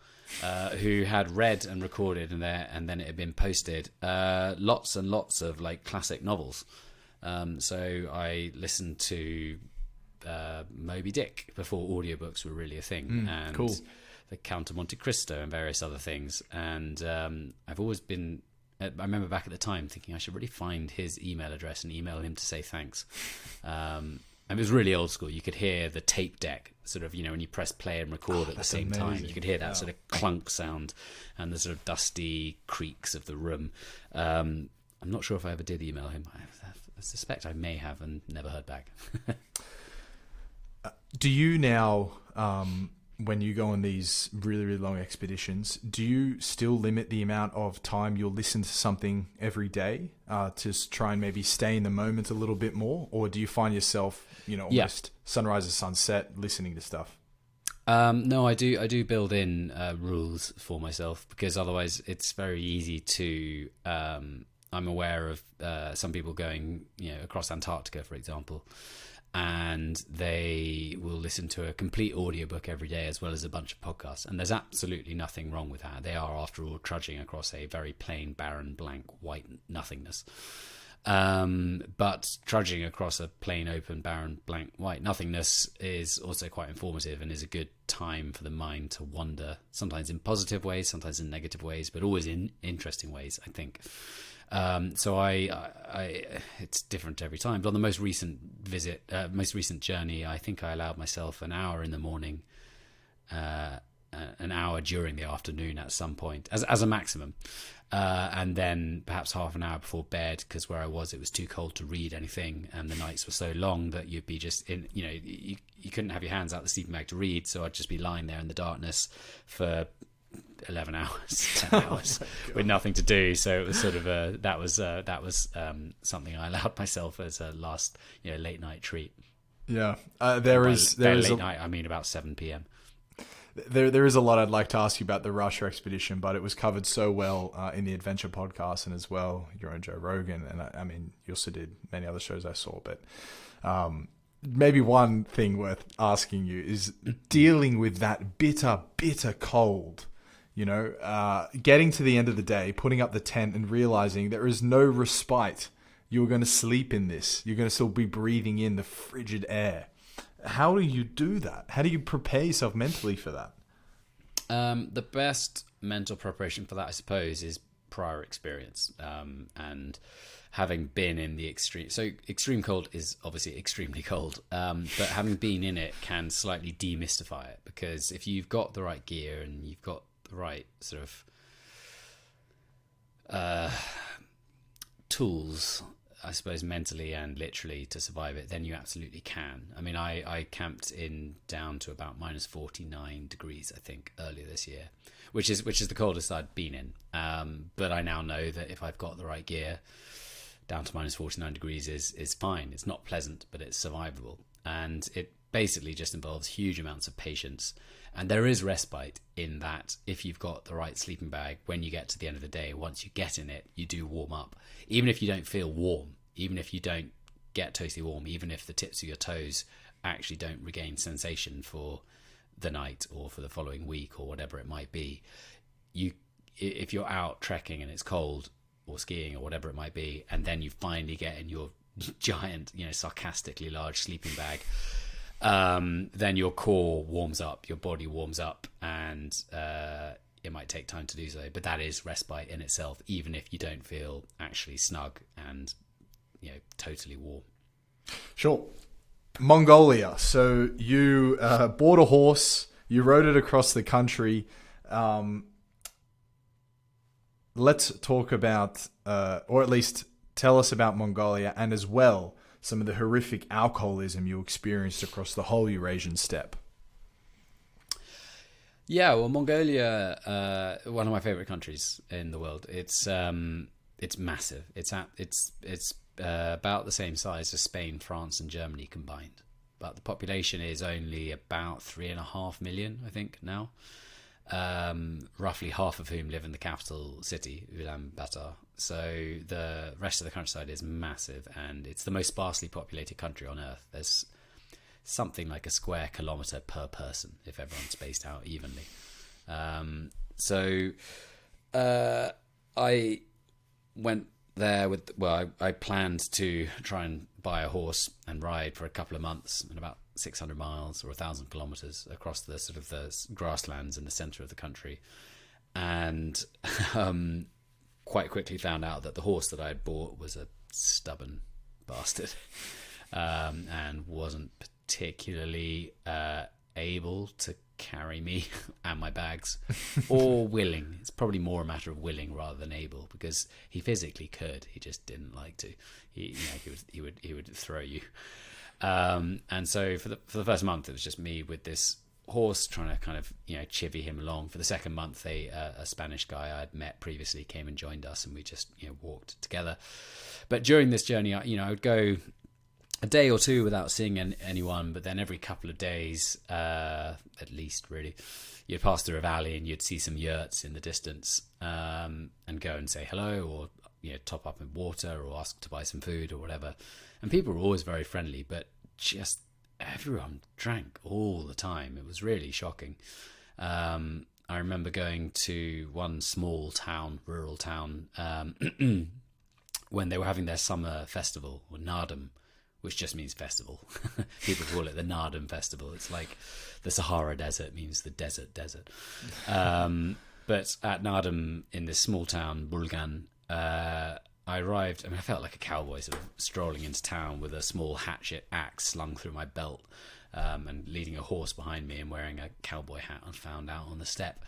[SPEAKER 2] who had read and recorded and then it had been posted lots and lots of like classic novels. So I listened to Moby Dick before audiobooks were really a thing, and
[SPEAKER 1] cool.
[SPEAKER 2] The Count of Monte Cristo and various other things. And I've always been, I remember back at the time thinking I should really find his email address and email him to say thanks. And it was really old school. You could hear the tape deck sort of, when you press play and record at the same time, you could hear that sort of clunk sound and the sort of dusty creaks of the room. I'm not sure if I ever did email him. I suspect I may have and never heard back.
[SPEAKER 1] Do you now, when you go on these really, really long expeditions, do you still limit the amount of time you'll listen to something every day to try and maybe stay in the moment a little bit more? Or do you find yourself, almost sunrise and sunset listening to stuff?
[SPEAKER 2] No, I do build in rules for myself, because otherwise it's very easy to... I'm aware of some people going, across Antarctica, for example, and they will listen to a complete audiobook every day as well as a bunch of podcasts. And there's absolutely nothing wrong with that. They are, after all, trudging across a very plain, barren, blank, white nothingness. But trudging across a plain, open, barren, blank, white nothingness is also quite informative and is a good time for the mind to wander, sometimes in positive ways, sometimes in negative ways, but always in interesting ways, I think. So I it's different every time. But on the most recent journey, I think I allowed myself an hour in the morning, an hour during the afternoon at some point as a maximum, and then perhaps half an hour before bed, because where I was, it was too cold to read anything, and the nights were so long that you'd be just in, you couldn't have your hands out the sleeping bag to read, so I'd just be lying there in the darkness for 11 hours, 10 hours with nothing to do. So it was sort of that was something I allowed myself as a last late night treat.
[SPEAKER 1] Yeah, there is
[SPEAKER 2] late night, I mean about 7 p.m.
[SPEAKER 1] There is a lot I'd like to ask you about the Russia expedition, but it was covered so well in the Adventure podcast, and as well your own Joe Rogan, and I mean you also did many other shows I saw. But maybe one thing worth asking you is dealing with that bitter, bitter cold. Getting to the end of the day, putting up the tent and realizing there is no respite. You're going to sleep in this. You're going to still be breathing in the frigid air. How do you do that? How do you prepare yourself mentally for that?
[SPEAKER 2] The best mental preparation for that, I suppose, is prior experience, and having been in the extreme. So extreme cold is obviously extremely cold, but having been in it can slightly demystify it, because if you've got the right gear and you've got the right sort of tools, I suppose, mentally and literally to survive it, then you absolutely can. I mean, I camped down to about minus 49 degrees, I think, earlier this year, which is the coldest I'd been in. But I now know that if I've got the right gear, down to minus 49 degrees is fine. It's not pleasant, but it's survivable. And it basically just involves huge amounts of patience. And there is respite in that if you've got the right sleeping bag, when you get to the end of the day, once you get in it, you do warm up. Even if you don't feel warm, even if you don't get toasty warm, even if the tips of your toes actually don't regain sensation for the night or for the following week or whatever it might be, if you're out trekking and it's cold or skiing or whatever it might be, and then you finally get in your giant, sarcastically large sleeping bag, then your core warms up, your body warms up, and it might take time to do so, but that is respite in itself, even if you don't feel actually snug and totally warm. Sure.
[SPEAKER 1] Mongolia. So you bought a horse, you rode it across the country. Let's talk about, or at least tell us about Mongolia, and as well some of the horrific alcoholism you experienced across the whole Eurasian steppe.
[SPEAKER 2] Yeah, well, Mongolia, one of my favorite countries in the world. It's massive. It's about the same size as Spain, France, and Germany combined. But the population is only about 3.5 million, I think, now. Roughly half of whom live in the capital city, Ulaanbaatar. So the rest of the countryside is massive, and it's the most sparsely populated country on Earth. There's something like a square kilometre per person if everyone's spaced out evenly. I went there I planned to try and buy a horse and ride for a couple of months and about 600 miles or 1,000 kilometers across the sort of the grasslands in the center of the country, and quite quickly found out that the horse that I had bought was a stubborn bastard, and wasn't particularly able to carry me and my bags, or willing. It's probably more a matter of willing rather than able, because he physically could, he just didn't like to. He would throw you. And so for the first month, it was just me with this horse trying to kind of chivvy him along. For the second month, a Spanish guy I'd met previously came and joined us, and we just walked together. But during this journey, I would go a day or two without seeing anyone, but then every couple of days, at least really, you'd pass through a valley and you'd see some yurts in the distance, and go and say hello, or top up in water, or ask to buy some food or whatever. And people were always very friendly, but just everyone drank all the time. It was really shocking. I remember going to one small town, rural town, when they were having their summer festival, or Nardam, which just means festival. People call it the Nardam Festival. It's like the Sahara Desert means the desert. But at Nardam, in this small town, Bulgan, I arrived. I felt like a cowboy, sort of strolling into town with a small hatchet axe slung through my belt, and leading a horse behind me and wearing a cowboy hat I found out on the steppe.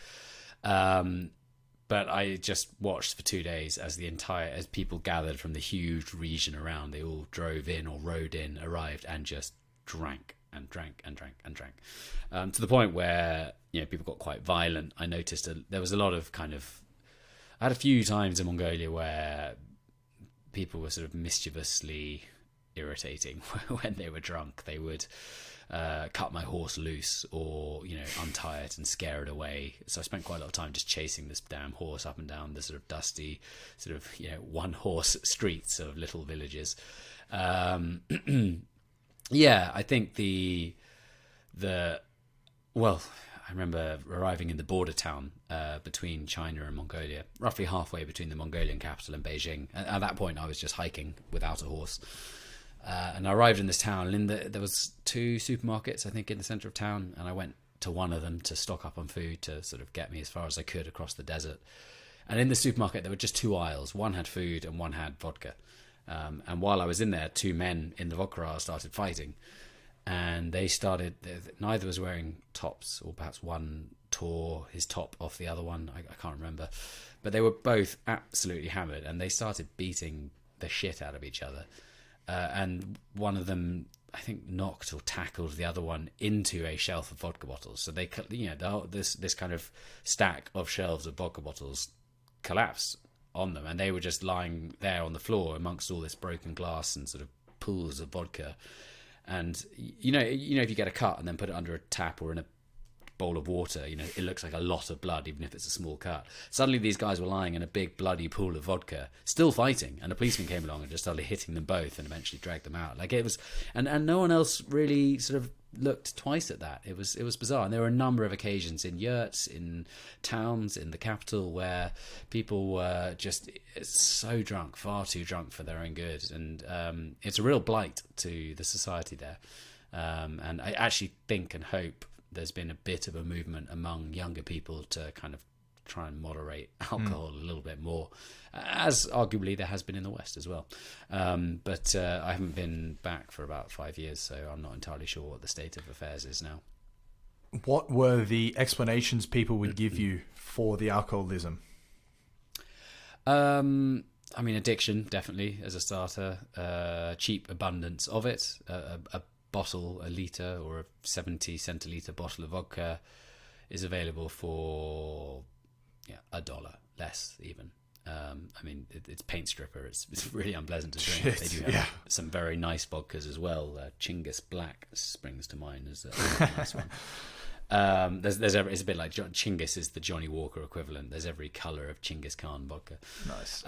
[SPEAKER 2] But I just watched for 2 days as as people gathered from the huge region around. They all drove in or rode in, arrived, and just drank and drank and drank and drank, to the point where people got quite violent. I noticed there was a lot of I had a few times in Mongolia where people were sort of mischievously irritating when they were drunk. They would cut my horse loose, or untie it and scare it away. So I spent quite a lot of time just chasing this damn horse up and down the sort of dusty, sort of one horse streets of little villages. Yeah, I think the well, I remember arriving in the border town between China and Mongolia, roughly halfway between the Mongolian capital and Beijing. At that point, I was just hiking without a horse, and I arrived in this town. And there was two supermarkets, I think, in the center of town, and I went to one of them to stock up on food to sort of get me as far as I could across the desert. And in the supermarket, there were just two aisles. One had food and one had vodka. And while I was in there, two men in the vodka aisle started fighting. And neither was wearing tops, or perhaps one tore his top off the other one. I can't remember. But they were both absolutely hammered, and they started beating the shit out of each other. And one of them, I think, knocked or tackled the other one into a shelf of vodka bottles. So they, this kind of stack of shelves of vodka bottles collapsed on them, and they were just lying there on the floor amongst all this broken glass and sort of pools of vodka. And you know, if you get a cut and then put it under a tap or in a bowl of water, it looks like a lot of blood, even if it's a small cut. Suddenly, these guys were lying in a big bloody pool of vodka, still fighting, and a policeman came along and just started hitting them both, and eventually dragged them out. Like, it was, and no one else really sort of looked twice at that. It was bizarre, and there were a number of occasions in yurts, in towns, in the capital, where people were just so drunk, far too drunk for their own good, and it's a real blight to the society there. And I actually think and hope there's been a bit of a movement among younger people to kind of try and moderate alcohol a little bit more, as arguably there has been in the West as well. But I haven't been back for about 5 years, so I'm not entirely sure what the state of affairs is now.
[SPEAKER 1] What were the explanations people would give you for the alcoholism?
[SPEAKER 2] I mean, addiction, definitely, as a starter. Cheap abundance of it. A bottle, a litre, or a 70 centilitre bottle of vodka is available for $1, less even. I mean, it's paint stripper. It's really unpleasant to drink. They do have some very nice vodkas as well. Chinggis Black springs to mind as a nice one. It's a bit like Chinggis is the Johnny Walker equivalent. There's every colour of Chinggis Khan vodka.
[SPEAKER 1] Nice.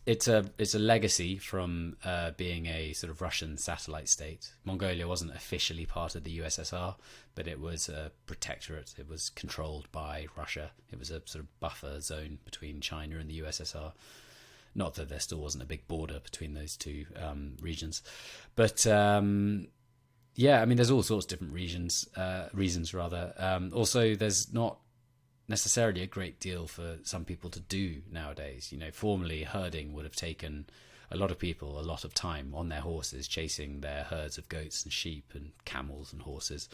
[SPEAKER 2] It's a legacy from being a sort of Russian satellite state. Mongolia wasn't officially part of the USSR, but it was a protectorate. It was controlled by Russia. It was a sort of buffer zone between China and the USSR. Not that there still wasn't a big border between those two regions, but yeah, I mean, there's all sorts of different reasons. Also, there's not necessarily a great deal for some people to do nowadays. Formerly herding would have taken a lot of people a lot of time on their horses, chasing their herds of goats and sheep and camels and horses,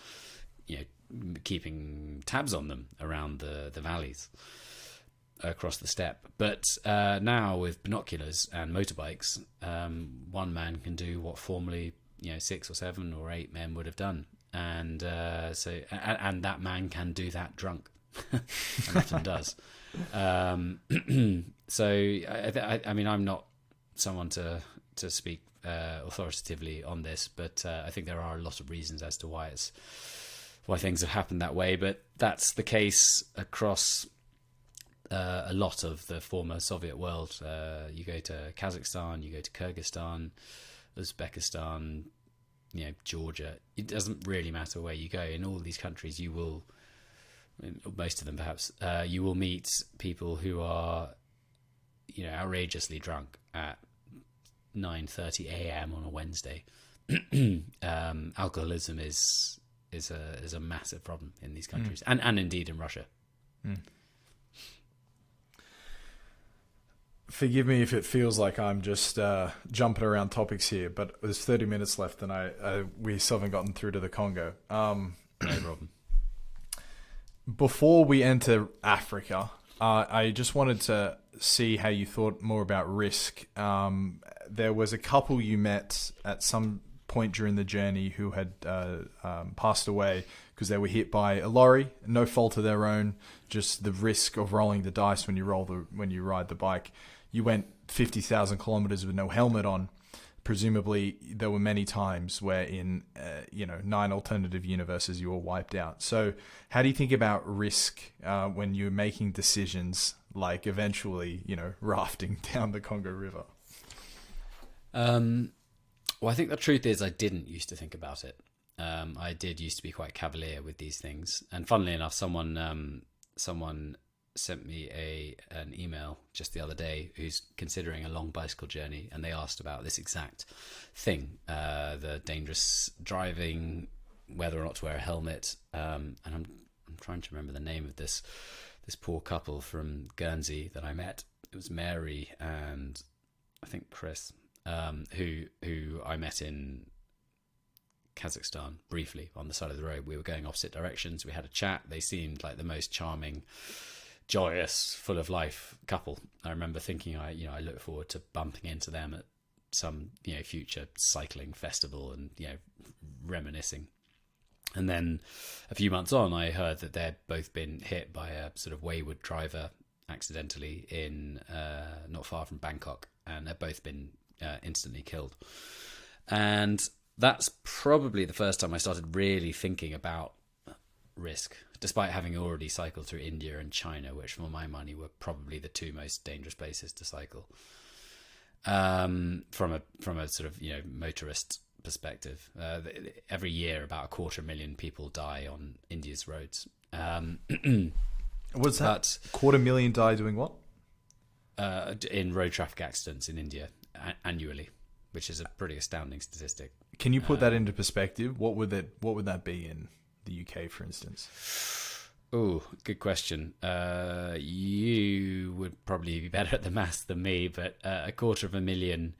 [SPEAKER 2] keeping tabs on them around the valleys across the steppe. But now with binoculars and motorbikes, one man can do what formerly 6 or 7 or 8 men would have done, and so that man can do that drunk, and often does. So I mean, I'm not someone to speak authoritatively on this, but I think there are a lot of reasons as to why things have happened that way. But that's the case across a lot of the former Soviet world. You go to Kazakhstan, you go to Kyrgyzstan, Uzbekistan, Georgia. It doesn't really matter where you go. In all these countries, you will, most of them perhaps, you will meet people who are, outrageously drunk at 9:30 a.m. on a Wednesday. Alcoholism is a massive problem in these countries, and indeed in Russia.
[SPEAKER 1] Forgive me if it feels like I'm just jumping around topics here, but there's 30 minutes left, and we still haven't gotten through to the Congo.
[SPEAKER 2] No problem.
[SPEAKER 1] Before we enter Africa, I just wanted to see how you thought more about risk. There was a couple you met at some point during the journey who had passed away because they were hit by a lorry, no fault of their own, just the risk of rolling the dice when you ride the bike. You went 50,000 kilometers with no helmet on. Presumably, there were many times where in 9 alternative universes you were wiped out. So, how do you think about risk when you're making decisions like eventually, rafting down the Congo River?
[SPEAKER 2] Well, Well, I think the truth is I didn't used to think about it. I did used to be quite cavalier with these things. And funnily enough, someone sent me an email just the other day who's considering a long bicycle journey, and they asked about this exact thing, the dangerous driving, whether or not to wear a helmet. And I'm trying to remember the name of this poor couple from Guernsey that I met. It was Mary and I think Chris, who I met in Kazakstan briefly on the side of the road. We were going opposite directions. We had a chat. They seemed like the most charming, joyous, full of life couple. I remember thinking, I look forward to bumping into them at some, future cycling festival and, reminiscing. And then a few months on, I heard that they'd both been hit by a sort of wayward driver accidentally in not far from Bangkok, and they've both been instantly killed. And that's probably the first time I started really thinking about risk, despite having already cycled through India and China, which for my money were probably the two most dangerous places to cycle. From a sort of, motorist perspective. Every year about 250,000 people die on India's roads.
[SPEAKER 1] What's that? 250,000 die doing what?
[SPEAKER 2] In road traffic accidents in India annually, which is a pretty astounding statistic.
[SPEAKER 1] Can you put that into perspective? What would that be in the UK, for instance?
[SPEAKER 2] Oh, good question. You would probably be better at the maths than me, but 250,000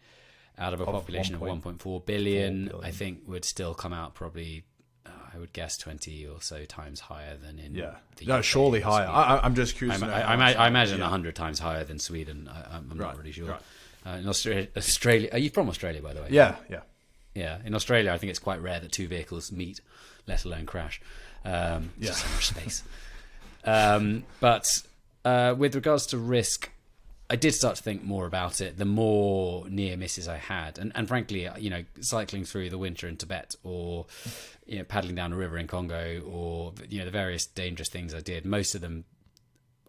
[SPEAKER 2] out of a population of 1.4 billion, I think would still come out probably, I would guess 20 or so times higher than in the UK.
[SPEAKER 1] Surely higher. I'm just curious.
[SPEAKER 2] I imagine 100 times higher than Sweden. I'm not really sure. Right. In Australia, are you from Australia, by the way?
[SPEAKER 1] Yeah.
[SPEAKER 2] In Australia, I think it's quite rare that two vehicles meet, let alone crash. Just so much space. But with regards to risk, I did start to think more about it the more near misses I had. And frankly, cycling through the winter in Tibet, or paddling down a river in Congo, or the various dangerous things I did, most of them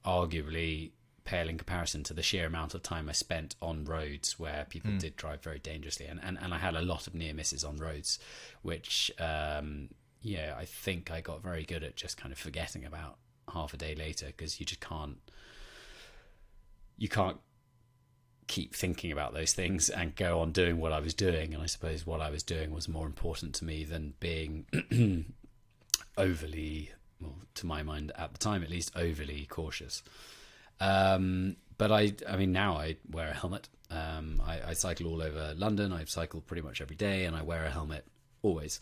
[SPEAKER 2] arguably pale in comparison to the sheer amount of time I spent on roads where people did drive very dangerously. And I had a lot of near misses on roads, which I think I got very good at just kind of forgetting about half a day later, because you just can't keep thinking about those things and go on doing what I was doing. And I suppose what I was doing was more important to me than being overly, well, to my mind at the time at least, overly cautious. But I mean, now I wear a helmet. I cycle all over London. I cycle pretty much every day, and I wear a helmet always.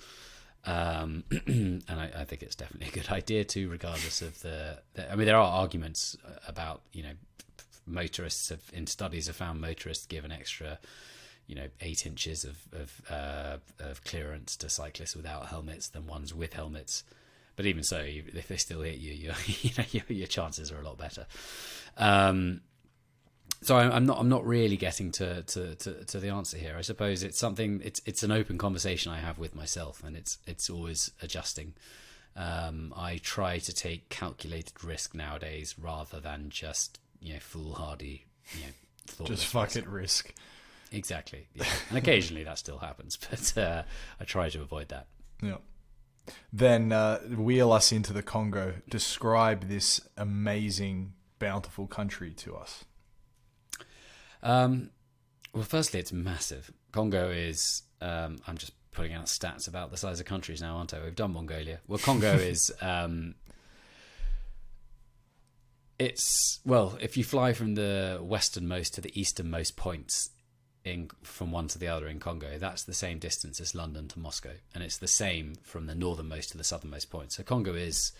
[SPEAKER 2] And I think it's definitely a good idea too, regardless of I mean, there are arguments about, motorists in studies have found motorists give an extra, 8 inches of clearance to cyclists without helmets than ones with helmets. But even so, if they still hit you, your chances are a lot better. So I'm not really getting to the answer here. I suppose it's something. It's an open conversation I have with myself, and it's always adjusting. I try to take calculated risk nowadays rather than just foolhardy, thoughtless
[SPEAKER 1] just fuck it risk.
[SPEAKER 2] Exactly. Yeah. And occasionally that still happens, but I try to avoid that.
[SPEAKER 1] Yeah. Then wheel us into the Congo. Describe this amazing, bountiful country to us.
[SPEAKER 2] Well, firstly, it's massive. Congo is, I'm just putting out stats about the size of countries now, aren't I? We've done Mongolia. Well, Congo is, if you fly from the westernmost to the easternmost points from one to the other in Congo, that's the same distance as London to Moscow. And it's the same from the northernmost to the southernmost point. So Congo is,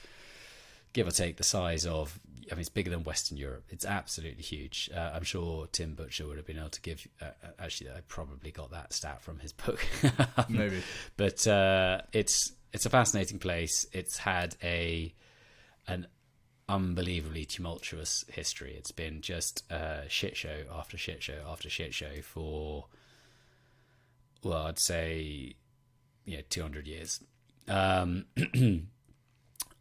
[SPEAKER 2] give or take, the size of, it's bigger than Western Europe. It's absolutely huge. I'm sure Tim Butcher would have been able to give, actually, I probably got that stat from his book.
[SPEAKER 1] Maybe.
[SPEAKER 2] But it's a fascinating place. It's had an unbelievably tumultuous history. It's been just shit show after shit show after shit show for, I'd say, 200 years.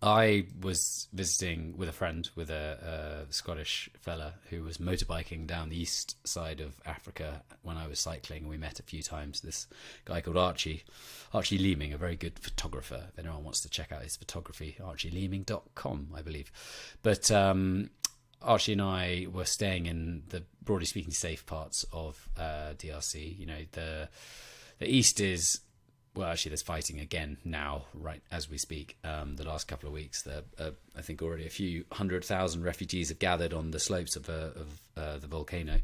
[SPEAKER 2] I was visiting with a friend, with a Scottish fella who was motorbiking down the east side of Africa when I was cycling. We met a few times. This guy called Archie Leeming, a very good photographer. If anyone wants to check out his photography, archieleeming.com, I believe. But Archie and I were staying in the, broadly speaking, safe parts of DRC. You know, the east is... Well, actually, there's fighting again now, right as we speak. The last couple of weeks, I think already a few 100,000 refugees have gathered on the slopes of the volcano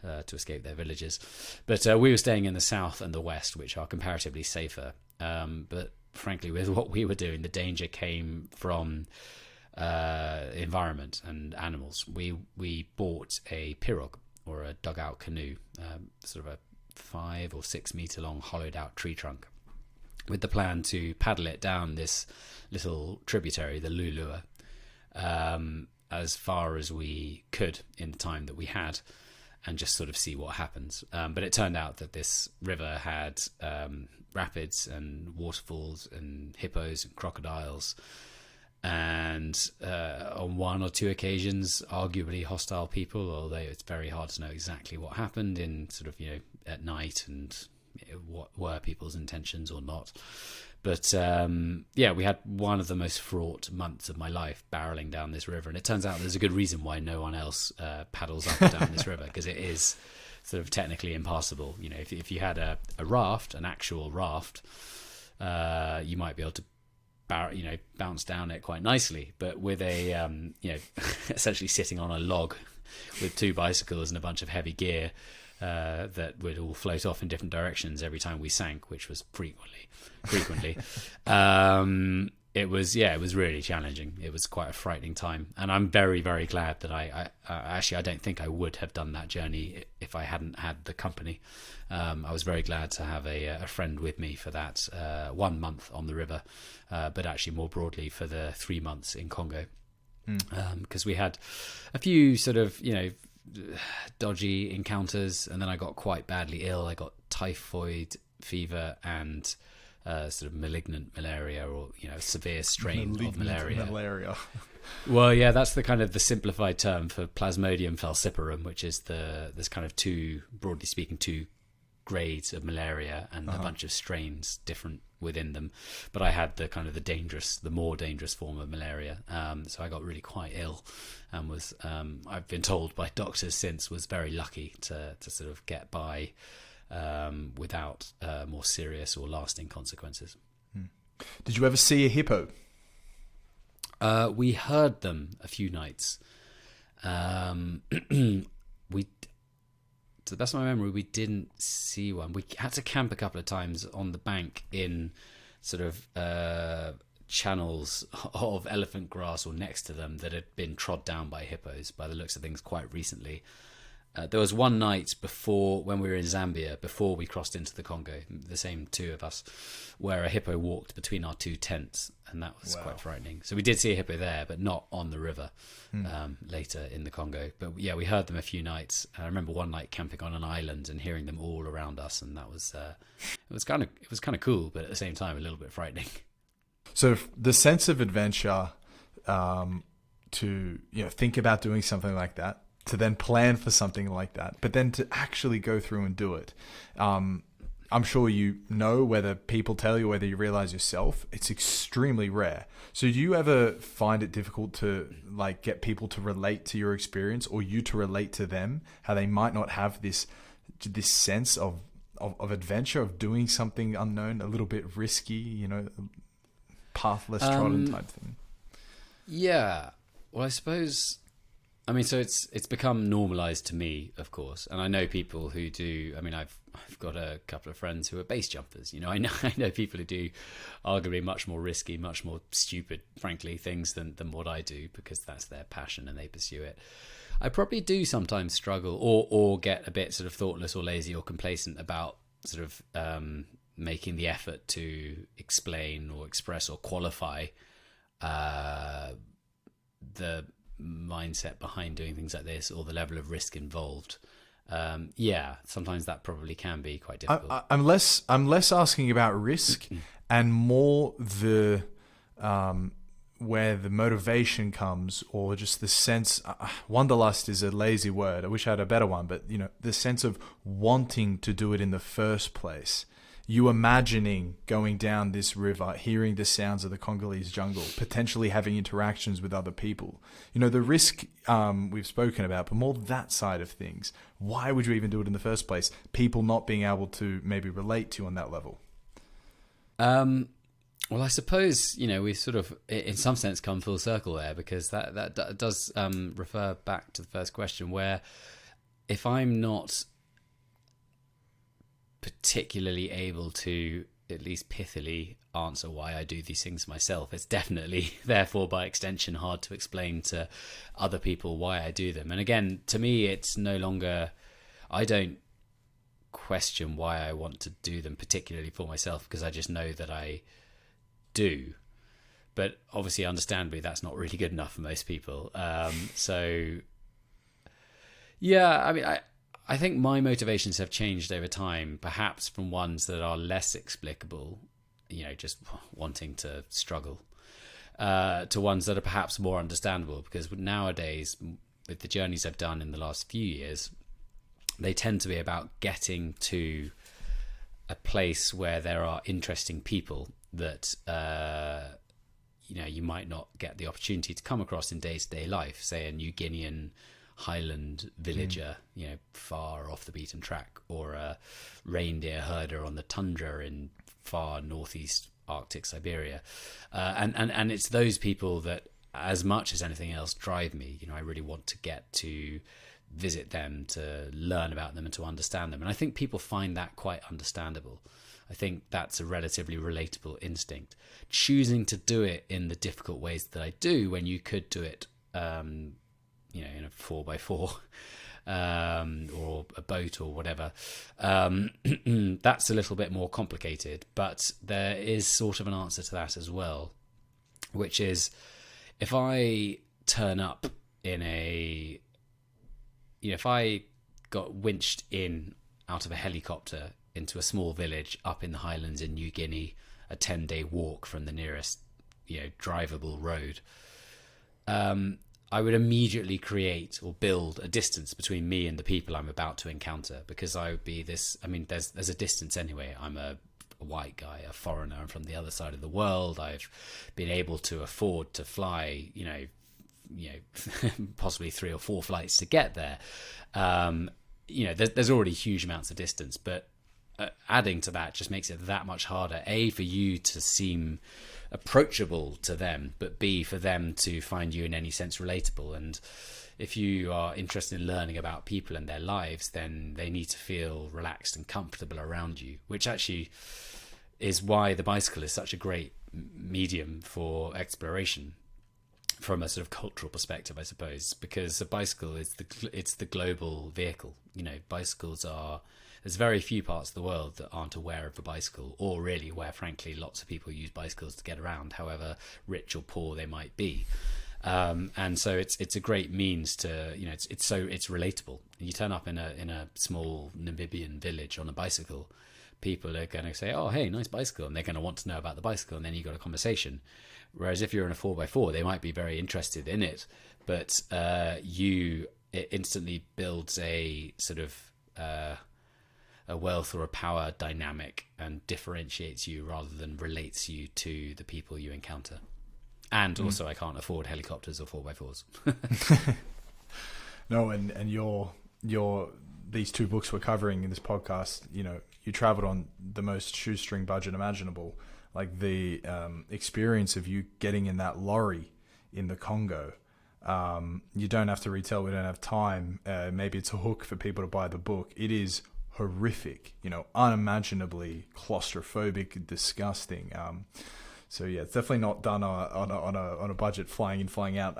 [SPEAKER 2] to escape their villages. But we were staying in the south and the west, which are comparatively safer. But frankly, with what we were doing, the danger came from environment and animals. We bought a pirogue, or a dugout canoe, sort of a 5 or 6 meter long hollowed out tree trunk, with the plan to paddle it down this little tributary, the Lulua, as far as we could in the time that we had, and just sort of see what happens. But it turned out that this river had rapids and waterfalls and hippos and crocodiles, and on 1 or 2 occasions, arguably hostile people, although it's very hard to know exactly what happened in sort of, at night, and what were people's intentions or not. But we had one of the most fraught months of my life barreling down this river, and it turns out there's a good reason why no one else paddles up and down this river, because it is sort of technically impassable. If you had a raft, an actual raft, you might be able to bounce down it quite nicely, but with a essentially sitting on a log with 2 bicycles and a bunch of heavy gear, that would all float off in different directions every time we sank, which was frequently. It was really challenging. It was quite a frightening time, and I'm very, very glad that I don't think I would have done that journey if I hadn't had the company. I was very glad to have a friend with me for that 1 month on the river, but actually more broadly for the 3 months in Congo, because we had a few sort of dodgy encounters, and then I got quite badly ill. I got typhoid fever and sort of malignant malaria, or severe strain of malaria. Well, yeah, that's the kind of the simplified term for Plasmodium falciparum, which is there's kind of 2, broadly speaking, 2 grades of malaria, and a bunch of strains different within them. But I had the more dangerous form of malaria, so I got really quite ill, and was I've been told by doctors since, was very lucky to sort of get by without more serious or lasting consequences.
[SPEAKER 1] Did you ever see a hippo?
[SPEAKER 2] We heard them a few nights. To the best of my memory, we didn't see one. We had to camp a couple of times on the bank in sort of channels of elephant grass, or next to them, that had been trod down by hippos, by the looks of things, quite recently. There was one night before, when we were in Zambia, before we crossed into the Congo, the same 2 of us, where a hippo walked between our 2 tents, and that was quite frightening. So we did see a hippo there, but not on the river later in the Congo. But yeah, we heard them a few nights. I remember one night camping on an island and hearing them all around us, and that was it was kind of cool, but at the same time a little bit frightening.
[SPEAKER 1] So the sense of adventure, to think about doing something like that, to then plan for something like that, but then to actually go through and do it. I'm sure whether people tell you, whether you realize yourself, it's extremely rare. So do you ever find it difficult to get people to relate to your experience, or you to relate to them, how they might not have this sense of adventure, of doing something unknown, a little bit risky, pathless trodden type thing? Yeah.
[SPEAKER 2] Well, I suppose... so it's become normalized to me, of course, and I know people who do. I've got a couple of friends who are base jumpers. I know people who do arguably much more risky, much more stupid, frankly, things than what I do, because that's their passion and they pursue it. I probably do sometimes struggle or get a bit sort of thoughtless or lazy or complacent about sort of making the effort to explain or express or qualify the mindset behind doing things like this, or the level of risk involved. Sometimes that probably can be quite difficult.
[SPEAKER 1] I'm less asking about risk and more the where the motivation comes, or just the sense, wanderlust is a lazy word, I wish I had a better one, but the sense of wanting to do it in the first place, you imagining going down this river, hearing the sounds of the Congolese jungle, potentially having interactions with other people, the risk we've spoken about, but more that side of things. Why would you even do it in the first place? People not being able to maybe relate to you on that level.
[SPEAKER 2] Well, I suppose, we sort of, in some sense, come full circle there, because that does refer back to the first question, where if I'm not particularly able to, at least pithily, answer why I do these things myself, it's definitely, therefore, by extension, hard to explain to other people why I do them. And again, to me, it's no longer, I don't question why I want to do them particularly for myself, because I just know that I do. But obviously, understandably, that's not really good enough for most people. So yeah, I mean, I think my motivations have changed over time, perhaps from ones that are less explicable, just wanting to struggle, to ones that are perhaps more understandable, because nowadays, with the journeys I've done in the last few years, they tend to be about getting to a place where there are interesting people that you might not get the opportunity to come across in day-to-day life. Say a New Guinean highland villager, far off the beaten track, or a reindeer herder on the tundra in far northeast Arctic Siberia, and it's those people that, as much as anything else, drive me. I really want to get to visit them, to learn about them, and to understand them. And I think people find that quite understandable. I think that's a relatively relatable instinct. Choosing to do it in the difficult ways that I do, when you could do it, in a 4x4, or a boat or whatever, that's a little bit more complicated. But there is sort of an answer to that as well, which is, if I turn up in if I got winched in out of a helicopter into a small village up in the highlands in New Guinea, a 10-day walk from the nearest, drivable road, I would immediately create or build a distance between me and the people I'm about to encounter, because I would be this, there's a distance anyway. I'm a white guy, a foreigner, I'm from the other side of the world. I've been able to afford to fly, possibly 3 or 4 flights to get there. There's already huge amounts of distance, but adding to that just makes it that much harder, A, for you to seem approachable to them, but B, for them to find you in any sense relatable. And if you are interested in learning about people and their lives, then they need to feel relaxed and comfortable around you, which actually is why the bicycle is such a great medium for exploration from a sort of cultural perspective, I suppose, because a bicycle is the global vehicle. Bicycles are, there's very few parts of the world that aren't aware of a bicycle, or really where, frankly, lots of people use bicycles to get around, however rich or poor they might be. And so it's a great means to, it's relatable. You turn up in a small Namibian village on a bicycle, people are going to say, "Oh, hey, nice bicycle," and they're going to want to know about the bicycle, and then you got a conversation. Whereas if you're in a 4x4, they might be very interested in it, but it instantly builds a sort of a wealth or a power dynamic and differentiates you rather than relates you to the people you encounter. And also, I can't afford helicopters or 4x4s.
[SPEAKER 1] No, and your these 2 books we're covering in this podcast, you traveled on the most shoestring budget imaginable. Like the experience of you getting in that lorry in the Congo. You don't have to retell. We don't have time. Maybe it's a hook for people to buy the book. It is horrific, unimaginably claustrophobic, disgusting. So yeah, it's definitely not done on a budget, flying in, flying out.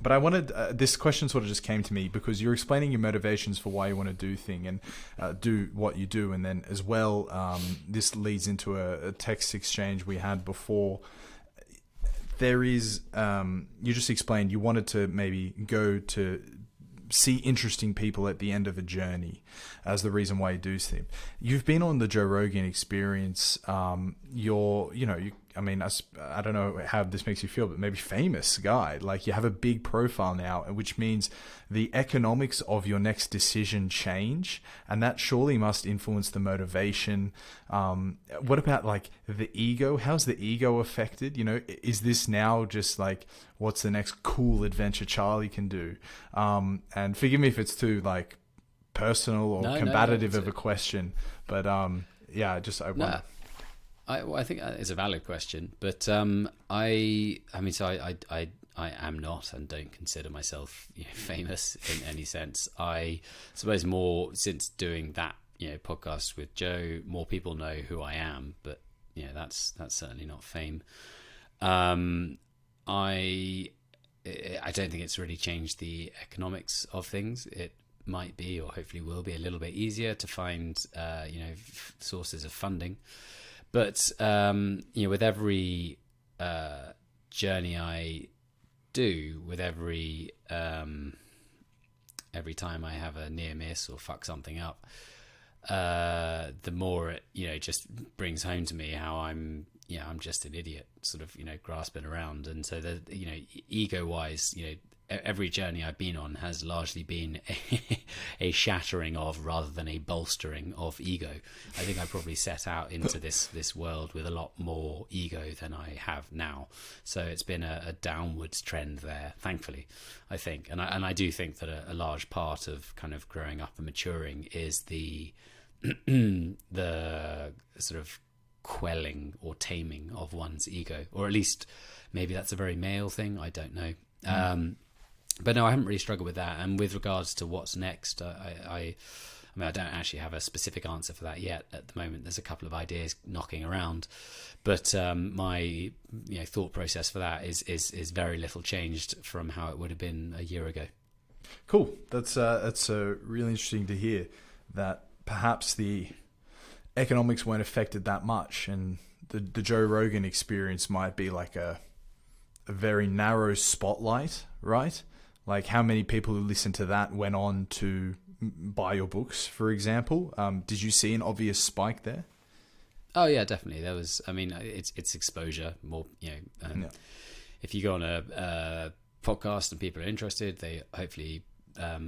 [SPEAKER 1] But I wanted, this question sort of just came to me because you're explaining your motivations for why you want to do what you do. And then as well, this leads into a text exchange we had before. There is, you just explained you wanted to maybe go to see interesting people at the end of a journey as the reason why you do things. You've been on the Joe Rogan Experience. You're I mean, I don't know how this makes you feel, but maybe famous guy. Like, you have a big profile now, which means the economics of your next decision change, and that surely must influence the motivation. What about like the ego? How's the ego affected? You know, is this now just like, what's the next cool adventure Charlie can do? And forgive me if it's too like personal or combative of a question, but yeah,
[SPEAKER 2] I think it's a valid question, but I mean, so I am not and don't consider myself, you know, famous in any sense. I suppose more since doing that, you know, podcast with Joe, more people know who I am, but you know, that's certainly not fame. I don't think it's really changed the economics of things. It might be, or hopefully will be, a little bit easier to find, you know, sources of funding. But you know, with every journey I do, with every time I have a near miss or fuck something up, the more it, you know, just brings home to me how I'm just an idiot, sort of, you know, grasping around. And so the, you know, ego wise, you know, every journey I've been on has largely been a shattering of, rather than a bolstering of, ego. I think I probably set out into this world with a lot more ego than I have now. So it's been a downwards trend there, thankfully, I think. And I do think that a large part of kind of growing up and maturing is the the sort of quelling or taming of one's ego, or at least maybe that's a very male thing. I don't know. But no, I haven't really struggled with that. And with regards to what's next, I mean, I don't actually have a specific answer for that yet at the moment. There's a couple of ideas knocking around, but my, you know, thought process for that is very little changed from how it would have been a year ago.
[SPEAKER 1] Cool. That's really interesting to hear that perhaps the economics weren't affected that much, and the Joe Rogan experience might be like a very narrow spotlight, right? Like, how many people who listened to that went on to buy your books, for example? Did you see an obvious spike there?
[SPEAKER 2] Oh yeah, definitely. There was. I mean, it's exposure more. You know, if you go on a podcast and people are interested, they hopefully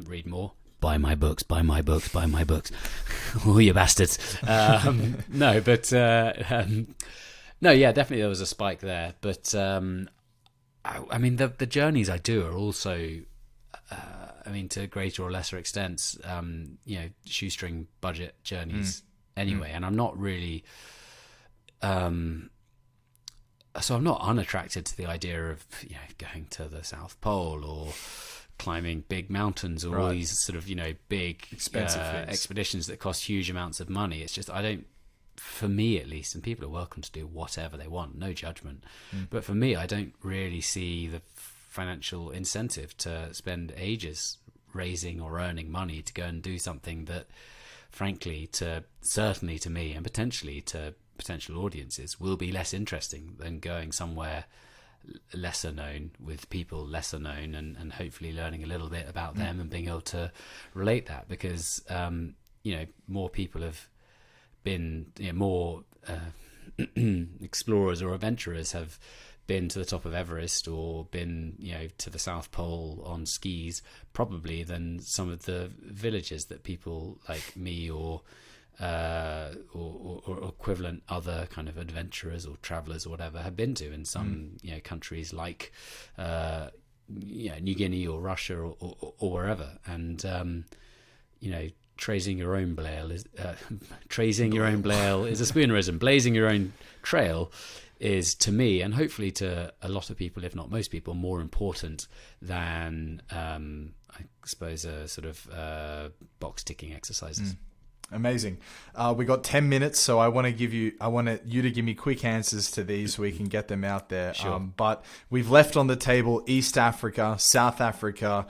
[SPEAKER 2] read more. Buy my books, buy my books, buy my books. Oh, you bastards. No, but no, yeah, definitely there was a spike there. But I mean, the journeys I do are also, I mean, to greater or lesser extents, you know, shoestring budget journeys anyway. And I'm not really, so I'm not unattracted to the idea of, you know, going to the South Pole or climbing big mountains or all these sort of, you know, big expensive expeditions that cost huge amounts of money. It's just, I don't, for me at least, and people are welcome to do whatever they want, no judgment, but for me, I don't really see the financial incentive to spend ages raising or earning money to go and do something that, frankly, certainly to me and potentially to potential audiences, will be less interesting than going somewhere lesser known with people lesser known, and hopefully learning a little bit about them and being able to relate that, because you know, more people have been, you know, more explorers or adventurers have been to the top of Everest or been, you know, to the South Pole on skis probably than some of the villages that people like me or equivalent other kind of adventurers or travelers or whatever have been to in some you know, countries like you know, New Guinea or Russia or wherever. And you know, tracing your own blail is a spoonerism. Blazing your own trail is, to me, and hopefully to a lot of people, if not most people, more important than I suppose a sort of box ticking exercises.
[SPEAKER 1] Amazing. We got 10 minutes, so I want you to give me quick answers to these so we can get them out there.
[SPEAKER 2] Sure.
[SPEAKER 1] But we've left on the table East Africa, South Africa,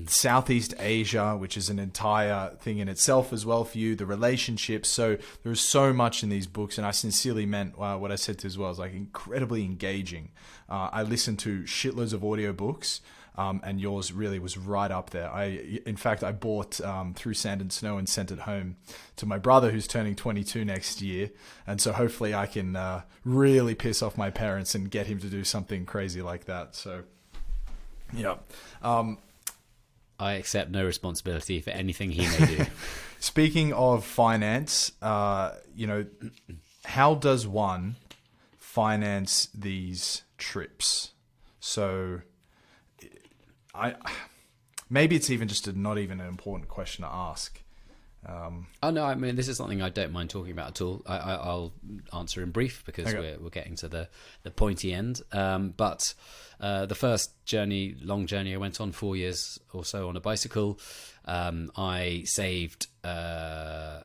[SPEAKER 1] Southeast Asia, which is an entire thing in itself as well for you, the relationships. So there's so much in these books, and I sincerely meant what I said to as well. It's like incredibly engaging. I listen to shitloads of audiobooks. and yours really was right up there. In fact, I bought Through Sand and Snow and sent it home to my brother, who's turning 22 next year, and so hopefully I can really piss off my parents and get him to do something crazy like that. So, yeah.
[SPEAKER 2] I accept no responsibility for anything he may do.
[SPEAKER 1] Speaking of finance, how does one finance these trips? So, maybe it's even just not even an important question to ask.
[SPEAKER 2] Oh no, I mean, this is something I don't mind talking about at all. I'll answer in brief because we're getting to the pointy end. But the first long journey I went on 4 years or so on a bicycle. I saved, let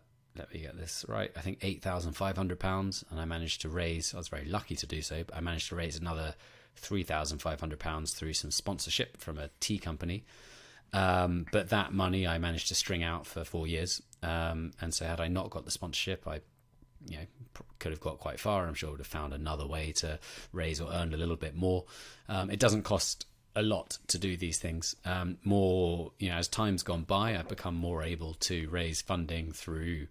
[SPEAKER 2] me get this right, I think £8,500, and I managed to raise, I was very lucky to do so, but I managed to raise another £3,500 through some sponsorship from a tea company. But that money I managed to string out for 4 years. And so had I not got the sponsorship, I could have got quite far. I'm sure I would have found another way to raise or earn a little bit more. It doesn't cost a lot to do these things. More, as time's gone by, I've become more able to raise funding through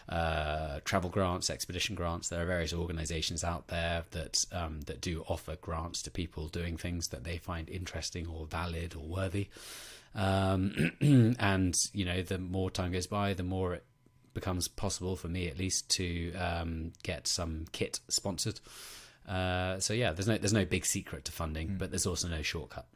[SPEAKER 2] travel grants, expedition grants. There are various organizations out there that do offer grants to people doing things that they find interesting or valid or worthy. And the more time goes by, the more it becomes possible for me, at least, to get some kit sponsored. So yeah, there's no big secret to funding, but there's also no shortcut.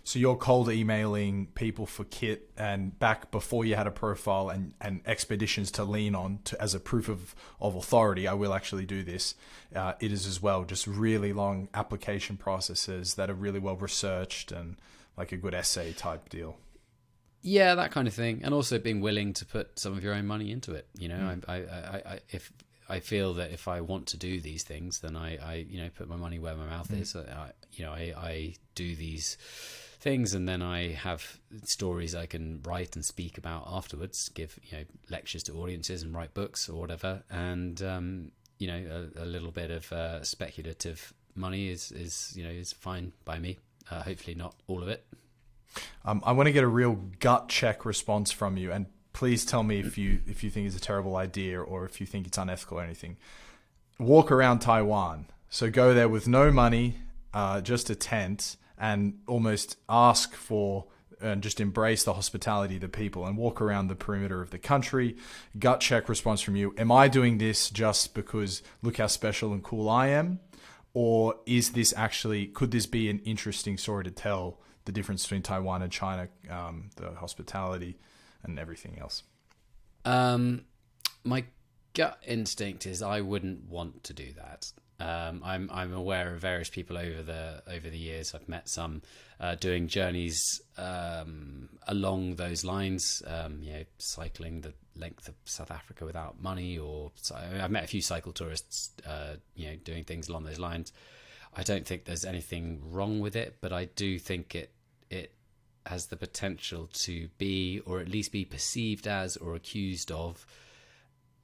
[SPEAKER 1] So you're cold emailing people for kit, and back before you had a profile and expeditions to lean on as a proof of authority, I will actually do this. It is as well just really long application processes that are really well researched and like a good essay type deal.
[SPEAKER 2] Yeah, that kind of thing, and also being willing to put some of your own money into it. If I feel that if I want to do these things, then I put my money where my mouth is. I do these things, and then I have stories I can write and speak about afterwards. Give lectures to audiences and write books or whatever. And a little bit of speculative money is fine by me. Hopefully not all of it.
[SPEAKER 1] I want to get a real gut check response from you, and please tell me if you think it's a terrible idea or if you think it's unethical or anything. Walk around Taiwan. So go there with no money, just a tent, and almost ask for and just embrace the hospitality of the people and walk around the perimeter of the country. Gut check response from you. Am I doing this just because look how special and cool I am? Or is this actually, could this be an interesting story to tell, the difference between Taiwan and China, the hospitality and everything else?
[SPEAKER 2] My gut instinct is I wouldn't want to do that. I'm aware of various people over the years. I've met some doing journeys along those lines. Cycling the length of South Africa without money, I've met a few cycle tourists. Doing things along those lines. I don't think there's anything wrong with it, but I do think it has the potential to be, or at least be perceived as, or accused of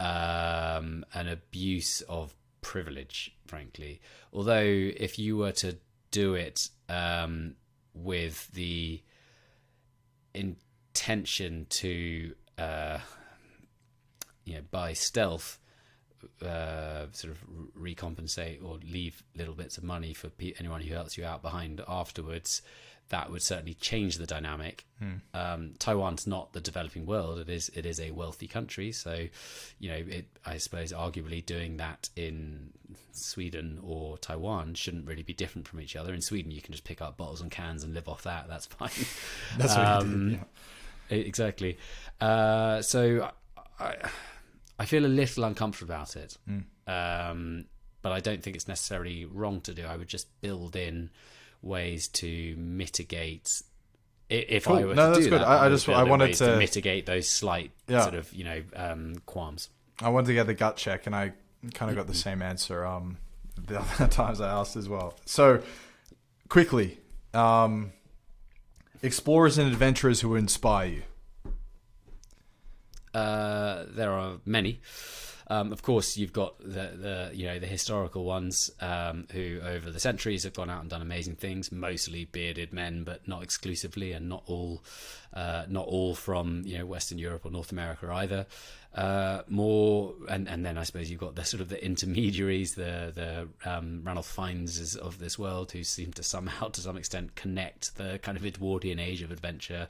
[SPEAKER 2] an abuse of privilege, frankly. Although if you were to do it with the intention to by stealth sort of recompensate or leave little bits of money for anyone who helps you out behind afterwards, that would certainly change the dynamic. Taiwan's not the developing world. It is a wealthy country. So, I suppose arguably doing that in Sweden or Taiwan shouldn't really be different from each other. In Sweden, you can just pick up bottles and cans and live off that. That's fine.
[SPEAKER 1] That's what you did, yeah.
[SPEAKER 2] Exactly. So I feel a little uncomfortable about it. But I don't think it's necessarily wrong to do. I would just build in ways to mitigate if I were to do
[SPEAKER 1] good.
[SPEAKER 2] that.
[SPEAKER 1] I wanted to
[SPEAKER 2] mitigate those slight sort of qualms.
[SPEAKER 1] I wanted to get the gut check, and I kind of got the same answer the other times I asked as well. So quickly, explorers and adventurers who inspire you.
[SPEAKER 2] There are many. Of course, you've got the historical ones who over the centuries have gone out and done amazing things, mostly bearded men, but not exclusively, and not all from Western Europe or North America either. More and then I suppose you've got the sort of the intermediaries, the Ranulph Fiennes of this world, who seem to somehow, to some extent, connect the kind of Edwardian age of adventure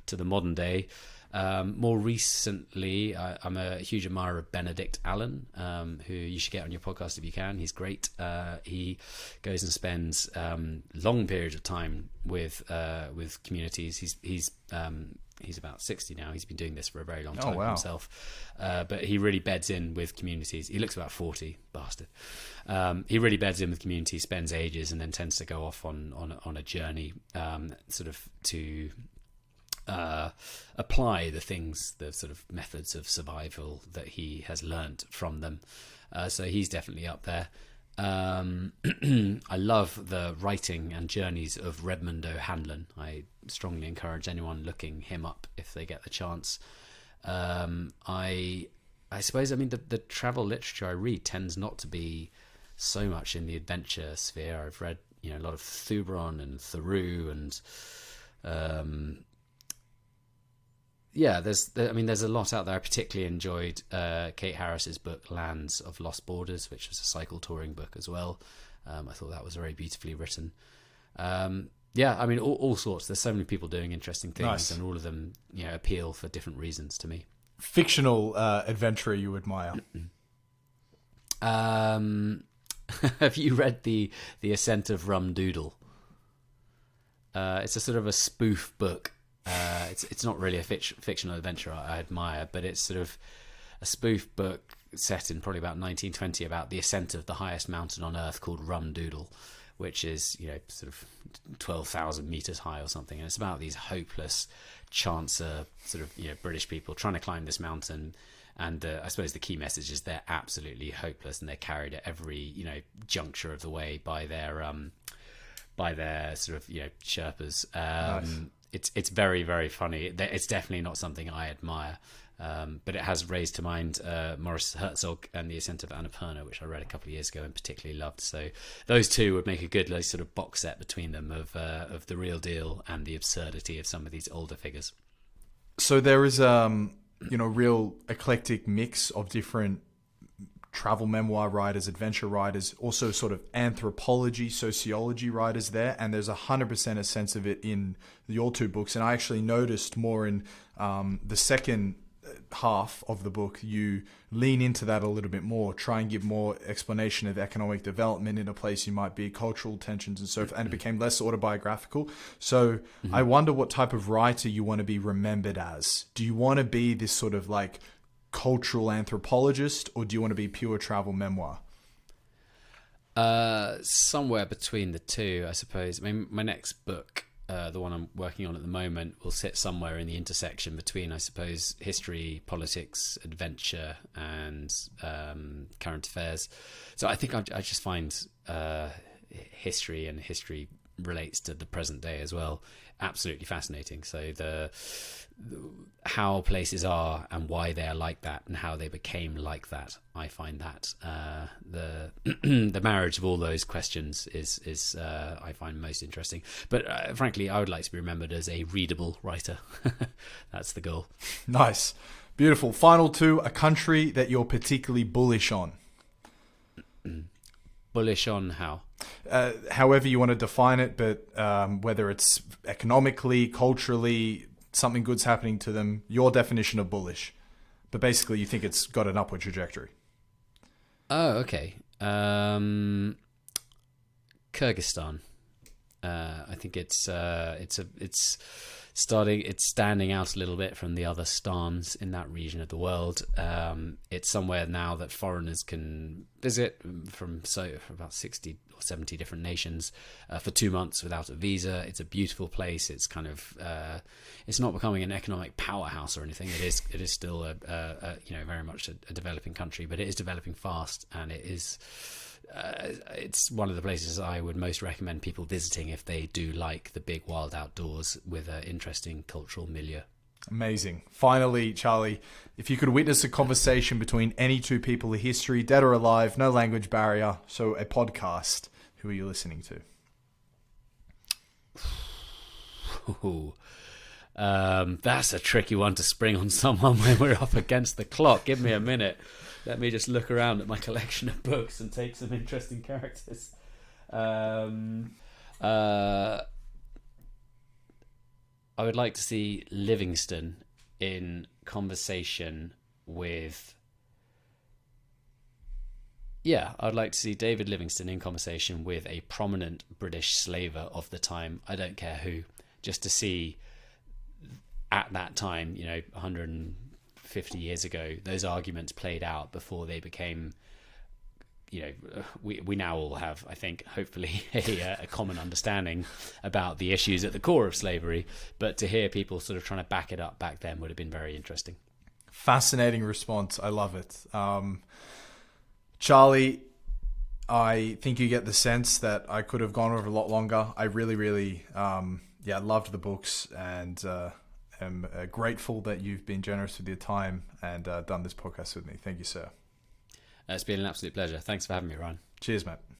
[SPEAKER 2] to the modern day. More recently, I'm a huge admirer of Benedict Allen, who you should get on your podcast if you can. He's great. He goes and spends long periods of time with communities. He's about 60 now. He's been doing this for a very long time himself. But he really beds in with communities. He looks about 40, bastard. He really beds in with communities, spends ages, and then tends to go off on a journey, sort of to apply the sort of methods of survival that he has learnt from them. So he's definitely up there. I love the writing and journeys of Redmond O'Hanlon. I strongly encourage anyone looking him up if they get the chance. I suppose, the travel literature I read tends not to be so much in the adventure sphere. I've read a lot of Thubron and Thoreau and there's a lot out there. I particularly enjoyed Kate Harris's book Lands of Lost Borders, which was a cycle touring book as well. I thought that was very beautifully written. All sorts. There's so many people doing interesting things. Nice. And all of them appeal for different reasons to me.
[SPEAKER 1] Fictional adventurer you admire?
[SPEAKER 2] Have you read the Ascent of Rum Doodle? It's a sort of a spoof book. It's not really a fictional adventure I admire, but it's sort of a spoof book set in probably about 1920 about the ascent of the highest mountain on earth called Rum Doodle, which is sort of 12,000 meters high or something, and it's about these hopeless chancer sort of British people trying to climb this mountain. And I suppose the key message is they're absolutely hopeless, and they're carried at every juncture of the way by their sort of Sherpas.
[SPEAKER 1] Nice.
[SPEAKER 2] It's very, very funny. It's definitely not something I admire, but it has raised to mind Maurice Herzog and The Ascent of Annapurna, which I read a couple of years ago and particularly loved. So those two would make a good sort of box set between them of the real deal and the absurdity of some of these older figures.
[SPEAKER 1] So there is real eclectic mix of different travel memoir writers, adventure writers, also sort of anthropology, sociology writers there, and there's 100% a sense of it in your two books. And I actually noticed more in the second half of the book, you lean into that a little bit more, try and give more explanation of economic development in a place you might be, cultural tensions and so forth, and it became less autobiographical. So I wonder what type of writer you want to be remembered as. Do you want to be this sort of like cultural anthropologist, or do you want to be pure travel memoir?
[SPEAKER 2] Somewhere between the two, I suppose. My next book, the one I'm working on at the moment, will sit somewhere in the intersection between, I suppose, history, politics, adventure, and current affairs. So I think I just find history, and history relates to the present day as well, absolutely fascinating. So how places are and why they are like that and how they became like that, I find that the marriage of all those questions is I find most interesting. But frankly, I would like to be remembered as a readable writer. That's the goal. Nice.
[SPEAKER 1] Beautiful. Final two, a country that you're particularly bullish on.
[SPEAKER 2] Bullish on how?
[SPEAKER 1] However you want to define it, but whether it's economically, culturally, something good's happening to them, your definition of bullish. But basically you think it's got an upward trajectory.
[SPEAKER 2] Oh, okay. Kyrgyzstan. I think it's standing out a little bit from the other stans in that region of the world. It's somewhere now that foreigners can visit from about 60 or 70 different nations for 2 months without a visa. It's a beautiful place. It's kind of it's not becoming an economic powerhouse or anything. It is still a very much a developing country, but it is developing fast, and it is. It's one of the places I would most recommend people visiting if they do like the big wild outdoors with an interesting cultural milieu.
[SPEAKER 1] Amazing. Finally, Charlie, if you could witness a conversation between any two people in history, dead or alive, no language barrier, so a podcast, who are you listening to?
[SPEAKER 2] Ooh. That's a tricky one to spring on someone when we're up against the clock. Give me a minute. Let me just look around at my collection of books and take some interesting characters. I would like to see Livingstone in conversation with... Yeah, I'd like to see David Livingstone in conversation with a prominent British slaver of the time. I don't care who. Just to see, at that time, 150 years ago, those arguments played out before they became... we now all have, I think, hopefully a common understanding about the issues at the core of slavery. But to hear people sort of trying to back it up back then would have been very interesting. Fascinating response. I love it.
[SPEAKER 1] Charlie, I think you get the sense that I could have gone over a lot longer. I really, really, loved the books, and am grateful that you've been generous with your time and done this podcast with me. Thank you, sir.
[SPEAKER 2] It's been an absolute pleasure. Thanks for having me, Ryan.
[SPEAKER 1] Cheers, mate.